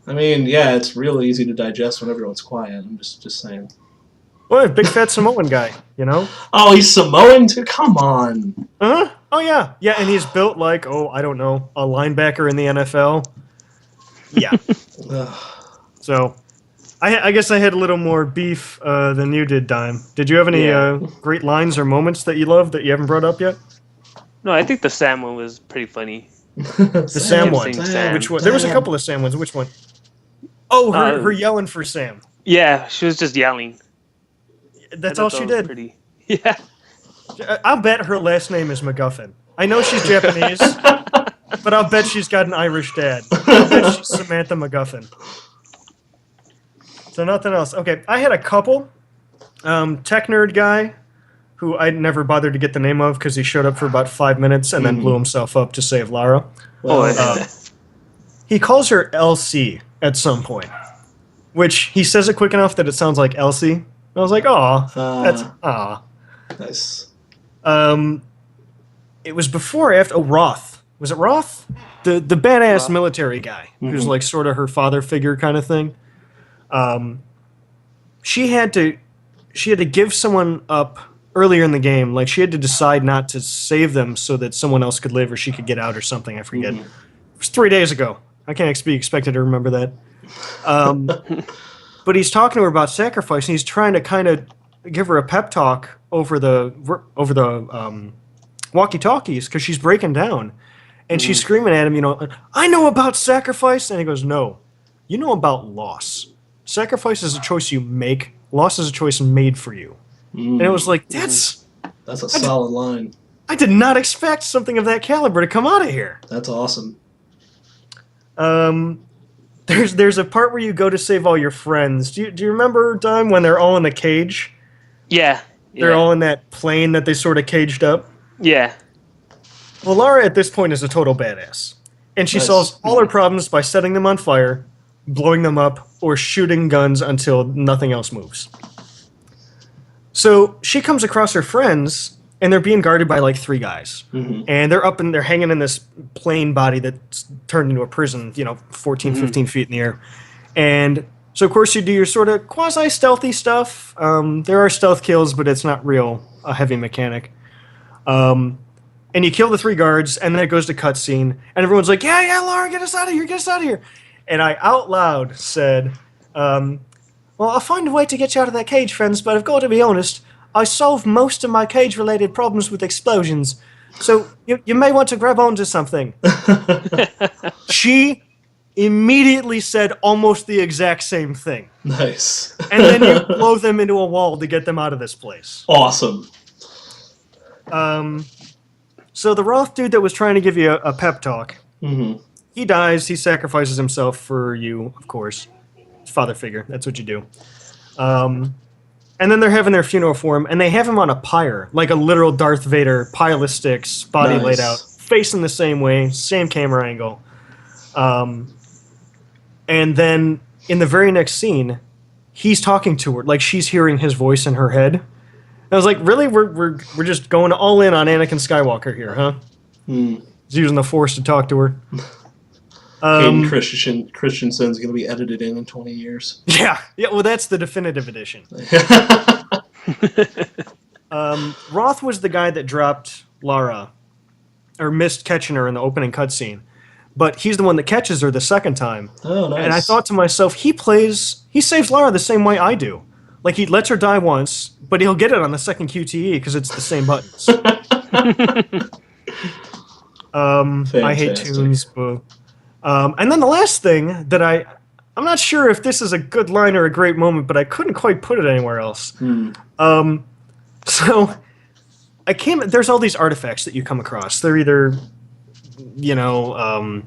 I mean, yeah, it's real easy to digest when everyone's quiet. I'm just saying. Well, big fat Samoan guy, you know? Oh, he's Samoan too? Come on. Huh? Oh, yeah. Yeah, and he's built like, I don't know, a linebacker in the NFL. Yeah. So, I guess I had a little more beef than you did, Dime. Did you have any great lines or moments that you loved that you haven't brought up yet? No, I think the Sam one was pretty funny. The Sam one. Sam. Which one? There was a couple of Sam ones. Which one? Oh, her yelling for Sam. Yeah, she was just yelling. That's all she did. Pretty. Yeah. I'll bet her last name is MacGuffin. I know she's Japanese, but I'll bet she's got an Irish dad. I'll bet she's Samantha MacGuffin. So nothing else. Okay, I had a couple. Tech nerd guy, who I never bothered to get the name of because he showed up for about 5 minutes and then blew himself up to save Lara. Well, He calls her LC at some point, which he says it quick enough that it sounds like Elsie. I was like, that's nice. It was before or after. Oh, Roth. Was it Roth? The badass Roth. military guy who's like sort of her father figure kind of thing. She had to give someone up earlier in the game. Like she had to decide not to save them so that someone else could live or she could get out or something. I forget. It was 3 days ago. I can't be expected to remember that. But he's talking to her about sacrifice, and he's trying to kind of give her a pep talk over the walkie-talkies because she's breaking down. And she's screaming at him, I know about sacrifice. And he goes, no, you know about loss. Sacrifice is a choice you make. Loss is a choice made for you. And it was like, that's a solid line. I did not expect something of that caliber to come out of here. That's awesome. There's a part where you go to save all your friends. Do you remember, Dime, when they're all in the cage? Yeah. They're all in that plane that they sort of caged up? Yeah. Well, Lara at this point is a total badass. And she solves all her problems by setting them on fire, blowing them up, or shooting guns until nothing else moves. So she comes across her friends, and they're being guarded by like 3 guys. Mm-hmm. And they're hanging in this plane body that's turned into a prison, 14, 15 feet in the air. And so, of course, you do your sort of quasi-stealthy stuff. There are stealth kills, but it's not real a heavy mechanic. And you kill the 3 guards, and then it goes to cutscene, and everyone's like, yeah, Lara, get us out of here. And I out loud said, well, I'll find a way to get you out of that cage, friends, but I've got to be honest, I solved most of my cage-related problems with explosions, so you may want to grab onto something. She immediately said almost the exact same thing. Nice. And then you blow them into a wall to get them out of this place. Awesome. So the Roth dude that was trying to give you a pep talk, he dies, he sacrifices himself for you, of course. Father figure, that's what you do. And then they're having their funeral for him, and they have him on a pyre, like a literal Darth Vader, pile of sticks, body laid out, facing the same way, same camera angle. And then in the very next scene, he's talking to her, like she's hearing his voice in her head. And I was like, really? We're just going all in on Anakin Skywalker here, huh? He's using the Force to talk to her. Hayden Christensen's going to be edited in 20 years. Yeah, well, that's the definitive edition. Roth was the guy that dropped Lara, or missed catching her in the opening cutscene. But he's the one that catches her the second time. Oh, nice. And I thought to myself, he saves Lara the same way I do. Like, he lets her die once, but he'll get it on the second QTE because it's the same buttons. I hate tunes, but... and then the last thing that I'm not sure if this is a good line or a great moment, but I couldn't quite put it anywhere else. So there's all these artifacts that you come across. They're either, I don't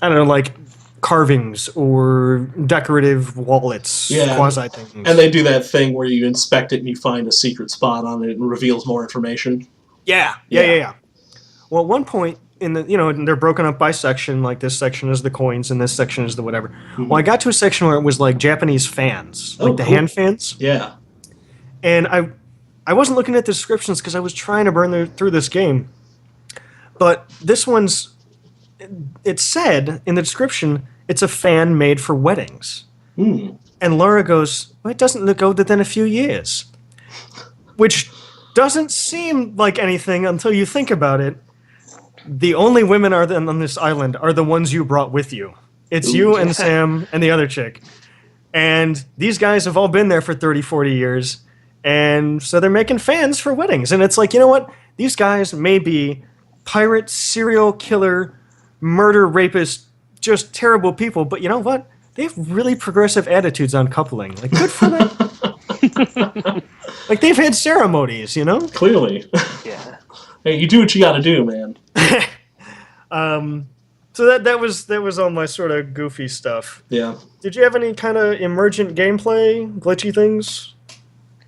know, like carvings or decorative wallets, quasi things. And they do that thing where you inspect it and you find a secret spot on it and reveals more information. Yeah. Well, at one point, they're broken up by section, like this section is the coins and this section is the whatever. Mm-hmm. Well, I got to a section where it was like Japanese fans, like the hand fans. Yeah. And I wasn't looking at the descriptions because I was trying to burn through this game. But this one's, it said in the description, it's a fan made for weddings. And Laura goes, well, it doesn't look older than a few years. Which doesn't seem like anything until you think about it. The only women on this island are the ones you brought with you. It's you and Sam and the other chick. And these guys have all been there for 30, 40 years. And so they're making fans for weddings. And it's like, you know what? These guys may be pirate, serial killer, murder, rapist, just terrible people. But you know what? They have really progressive attitudes on coupling. Like, good for them. Like, they've had ceremonies, Clearly. Yeah. Hey, you do what you got to do, man. So that was all my sort of goofy stuff. Yeah. Did you have any kind of emergent gameplay, glitchy things?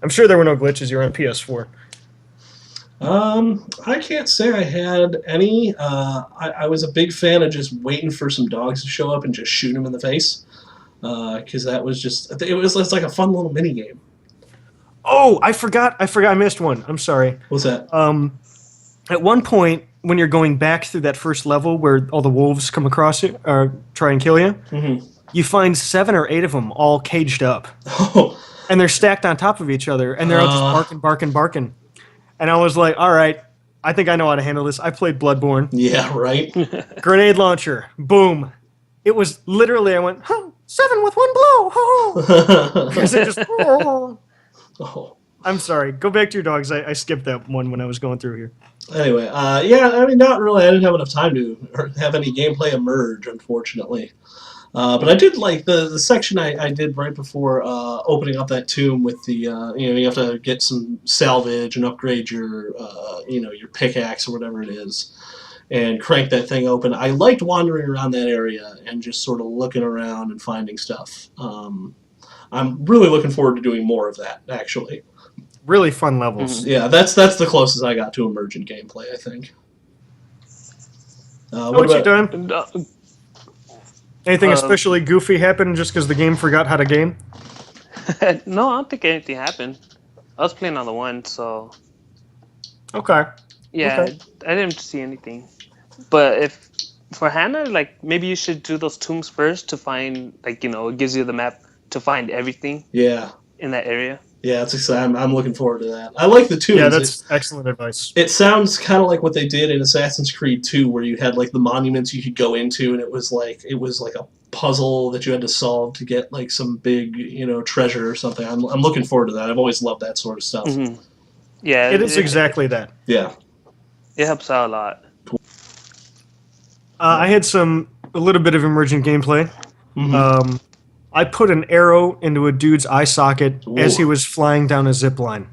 I'm sure there were no glitches. You're on PS4. I can't say I had any. I was a big fan of just waiting for some dogs to show up and just shoot them in the face. Because that was just, it's like a fun little mini game. Oh, I forgot. I missed one. I'm sorry. What's that? At one point, when you're going back through that first level where all the wolves come across you or try and kill you, you find 7 or 8 of them all caged up. Oh. And they're stacked on top of each other, and they're all just barking. And I was like, all right, I think I know how to handle this. I played Bloodborne. Yeah, right? Grenade launcher. Boom. It was literally, I went, 7 with 1 blow. Because it just... Oh. I'm sorry. Go back to your dogs. I skipped that one when I was going through here. Anyway, not really. I didn't have enough time to have any gameplay emerge, unfortunately. But I did like the section I did right before opening up that tomb with the you have to get some salvage and upgrade your your pickaxe or whatever it is, and crank that thing open. I liked wandering around that area and just sort of looking around and finding stuff. I'm really looking forward to doing more of that, actually. Really fun levels. Mhm. Yeah, that's the closest I got to emergent gameplay, I think. What you doing? And, Anything Um, especially goofy happen just because the game forgot how to game? no, I don't think anything happened. I was playing on the one, so Okay. yeah, Okay. I didn't see anything. But if for Hannah, like maybe you should do those tombs first to find, like it gives you the map to find everything Yeah, in that area. yeah, it's exciting. I'm looking forward to that. I like the tombs. Yeah, that's excellent advice. It sounds kind of like what they did in Assassin's Creed 2, where you had like the monuments you could go into, and it was like a puzzle that you had to solve to get like some big treasure or something. I'm looking forward to that. I've always loved that sort of stuff. Hmm. Yeah, It is exactly that. Yeah. it helps out a lot. I had a little bit of emergent gameplay. Mhm. I put an arrow into a dude's eye socket as he Ooh. was flying down a zip line.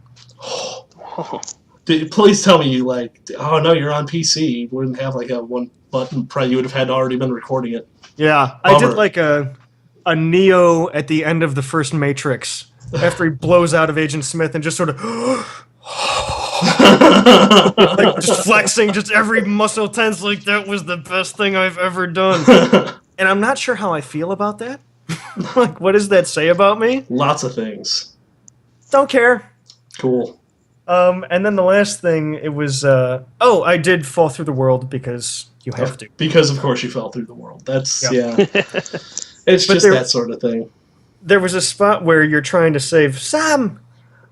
Please tell me you oh no, you're on PC. You wouldn't have like a one button. Probably you would have had already been recording it. Yeah, I did Bummer. like a Neo at the end of the first Matrix after he blows out of Agent Smith and just sort of like just flexing, just every muscle tense, like that was the best thing I've ever done. And I'm not sure how I feel about that. Like, what does that say about me? Lots of things. Don't care. Cool. And then the last thing, it was I did fall through the world because you have to. Because of course you fell through the world. That's Yep. yeah. It's But just that sort of thing. There was a spot where you're trying to save Sam,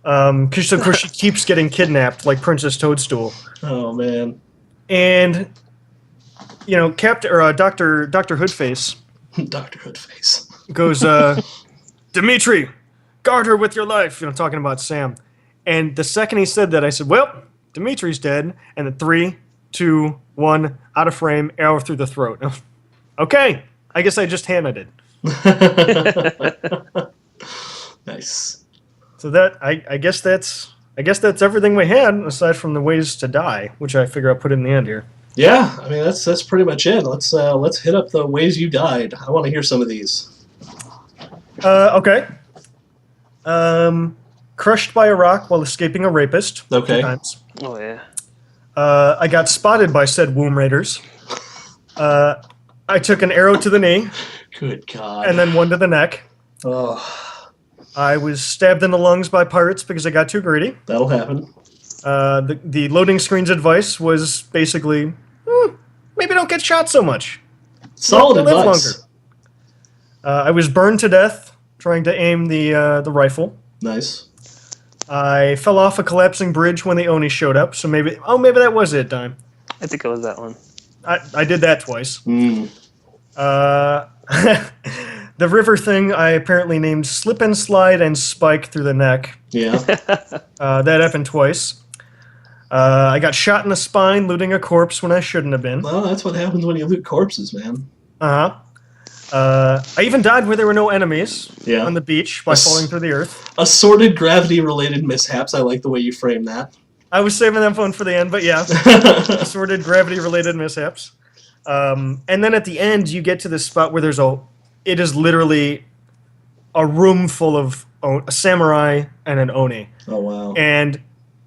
because of course she keeps getting kidnapped like Princess Toadstool, Oh man. and Captain or Doctor Hoodface Dr. Hoodface. goes, Dimitri, guard her with your life. Talking about Sam. And the second he said that, I said, well, Dimitri's dead. And the 3, 2, 1, out of frame, arrow through the throat. Okay, I guess I just handed it. Nice. So that I guess that's everything we had aside from the ways to die, which I figure I'll put in the end here. Yeah, I mean that's pretty much it. Let's hit up the ways you died. I want to hear some of these. Okay. Crushed by a rock while escaping a rapist. Okay. 2 times. Oh yeah. I got spotted by said womb raiders. I took an arrow to the knee Good God. and then one to the neck. Oh, I was stabbed in the lungs by pirates because I got too greedy. that'll happen. The loading screen's advice was basically, maybe don't get shot so much. Solid You'll live advice. longer. I was burned to death trying to aim the rifle. Nice. I fell off a collapsing bridge when the Oni showed up, so maybe that was it, Dime. I think it was that one. I did that twice. Mm. The river thing I apparently named Slip and Slide and Spike through the neck. Yeah. That happened twice. I got shot in the spine looting a corpse when I shouldn't have been. Well, that's what happens when you loot corpses, man. Uh-huh. I even died where there were no enemies Yeah. on the beach by falling through the earth. Assorted gravity-related mishaps. I like the way you frame that. I was saving that one for the end, but yeah. Assorted gravity-related mishaps. And then at the end, you get to this spot where it is literally a room full of a samurai and an Oni. Oh wow. And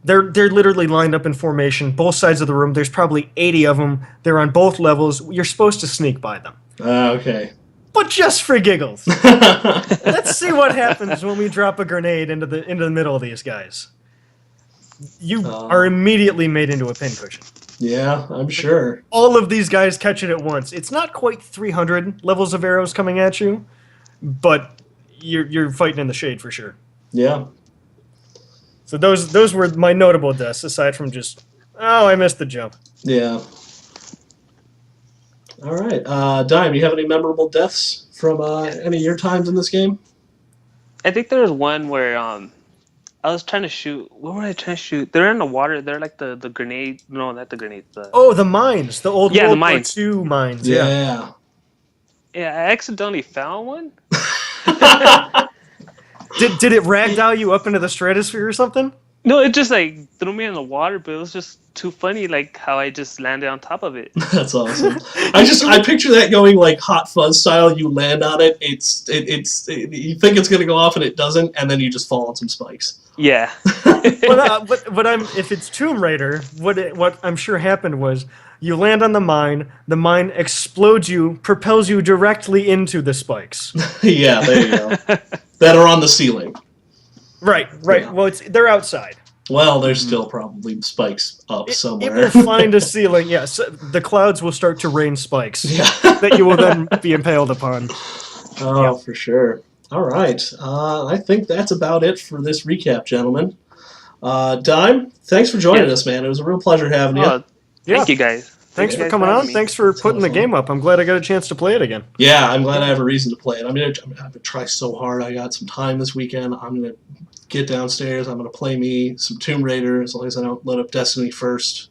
they're literally lined up in formation, both sides of the room. There's probably 80 of them. They're on both levels. You're supposed to sneak by them. Okay. But just for giggles. Let's see what happens when we drop a grenade into the middle of these guys. You are immediately made into a pincushion. Yeah, I'm sure. All of these guys catch it at once. It's not quite 300 levels of arrows coming at you, but you're fighting in the shade for sure. Yeah. So those were my notable deaths, aside from just, I missed the jump. Yeah. All right. Dime, you have any memorable deaths from any of your times in this game? I think there was one where I was trying to shoot. What were I trying to shoot? They're in the water. They're like the grenade. No, not the grenade. Oh, the mines, the old Yeah, the World War mines. II mines. Yeah. Yeah, I accidentally found one. Did it ragdoll you up into the stratosphere or something? No, it just like threw me in the water, but it was just too funny, like how I just landed on top of it. That's awesome. I picture that going like Hot Fuzz style. You land on it. You think it's gonna go off and it doesn't, and then you just fall on some spikes. Yeah. But if it's Tomb Raider, what I'm sure happened was you land on the mine explodes you, propels you directly into the spikes. Yeah, there you go. That are on the ceiling. Right. Yeah. Well, they're outside. Well, there's still probably spikes up somewhere. It will find a ceiling. Yes, the clouds will start to rain spikes that you will then be impaled upon. Oh, for sure. All right. I think that's about it for this recap, gentlemen. Dime, thanks for joining us, man. It was a real pleasure having you. Thank you, guys. Thanks for coming on. Thanks for putting the game up. I'm glad I got a chance to play it again. Yeah, I'm glad I have a reason to play it. I'm gonna try so hard. I got some time this weekend. I'm gonna get downstairs. I'm gonna play me some Tomb Raider as long as I don't load up Destiny first.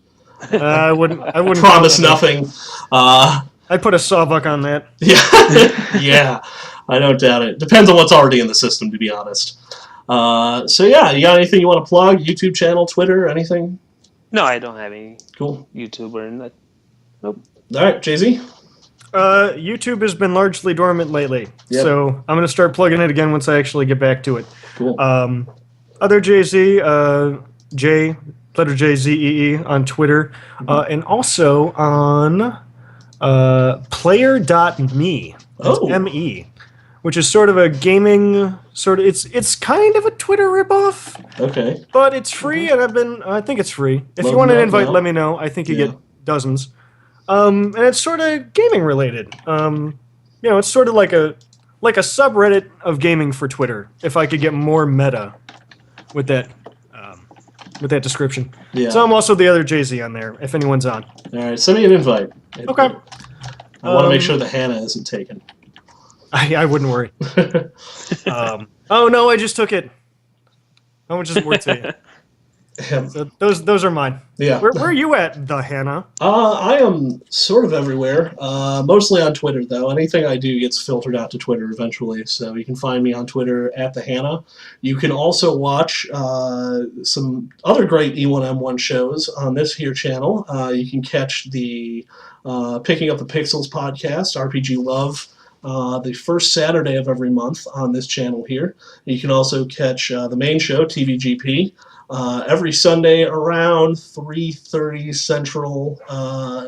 I wouldn't promise nothing. I'd put a sawbuck on that. Yeah, yeah. I don't doubt it. Depends on what's already in the system, to be honest. So yeah, you got anything you want to plug? YouTube channel, Twitter, anything? No, I don't have any. Cool. YouTube or that. Nope. All right, Jay-Z? YouTube has been largely dormant lately, so I'm going to start plugging it again once I actually get back to it. Cool. Other Jay-Z, J, letter J-Z-E-E on Twitter, and also on player.me. Oh. M-E. Which is sort of a gaming it's kind of a Twitter ripoff. Okay. But it's free, and I think it's free. If you Love want an that invite, now. let me know. I think you get dozens. And it's sort of gaming related. It's sort of like a subreddit of gaming for Twitter. If I could get more meta with that description. Yeah. So I'm also the other Jay-Z on there. If anyone's on. All right, send me an invite. Okay. I want to make sure that Hannah isn't taken. I wouldn't worry. Oh no, I just took it. How much is it worth to you? So those are mine. Yeah. Where are you at, the Hannah? I am sort of everywhere. Mostly on Twitter, though. Anything I do gets filtered out to Twitter eventually. So you can find me on Twitter at the Hannah. You can also watch some other great E1M1 shows on this here channel. You can catch the Picking Up the Pixels podcast, RPG Love, the first Saturday of every month on this channel here. You can also catch the main show, TVGP, every Sunday around 3:30 Central.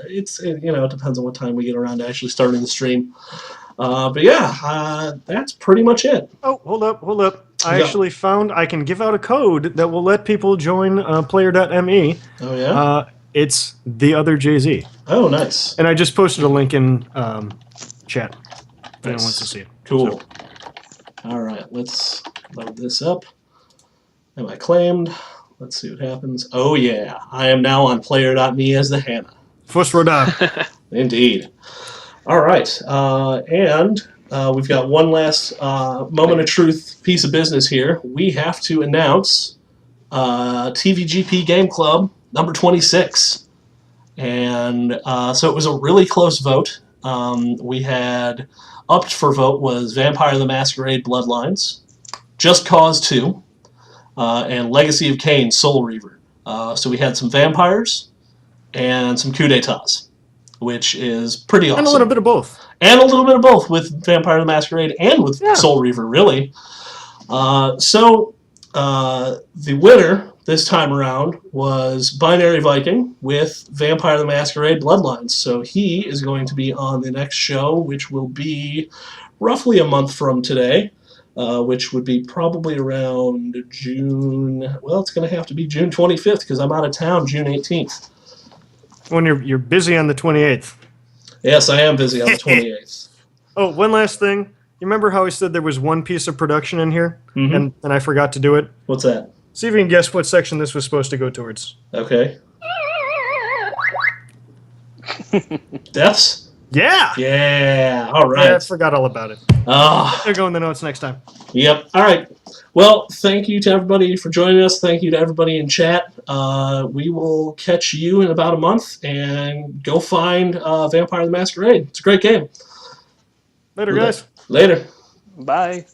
It depends on what time we get around to actually starting the stream. But yeah, that's pretty much it. Oh, hold up. I actually found I can give out a code that will let people join player.me. Oh, yeah? It's the other Jay-Z. Oh, nice. And I just posted a link in chat. If anyone wants to see it. Cool. So. All right, let's load this up. Am I claimed? Let's see what happens. Oh, yeah. I am now on player.me as the Hannah. First Rodan. Indeed. All right. And we've got one last moment of truth piece of business here. We have to announce TVGP Game Club number 26. And so it was a really close vote. We had up for vote was Vampire the Masquerade Bloodlines, Just Cause 2, and Legacy of Kain Soul Reaver. So we had some vampires and some coup d'etats, which is pretty awesome. And a little bit of both. And a little bit of both with Vampire the Masquerade and with Soul Reaver, really. So the winner this time around was Binary Viking with Vampire the Masquerade Bloodlines. So he is going to be on the next show, which will be roughly a month from today, which would be probably around June. Well, it's going to have to be June 25th because I'm out of town June 18th. When you're busy on the 28th. Yes, I am busy on the 28th. Oh, one last thing. You remember how I said there was one piece of production in here, and I forgot to do it? What's that? See if you can guess what section this was supposed to go towards. Okay. Deaths? Yeah! Yeah, all right. Yeah, I forgot all about it. They'll go in the notes next time. Yep, all right. Well, thank you to everybody for joining us. Thank you to everybody in chat. We will catch you in about a month, and go find Vampire the Masquerade. It's a great game. Later, guys. Later. Bye.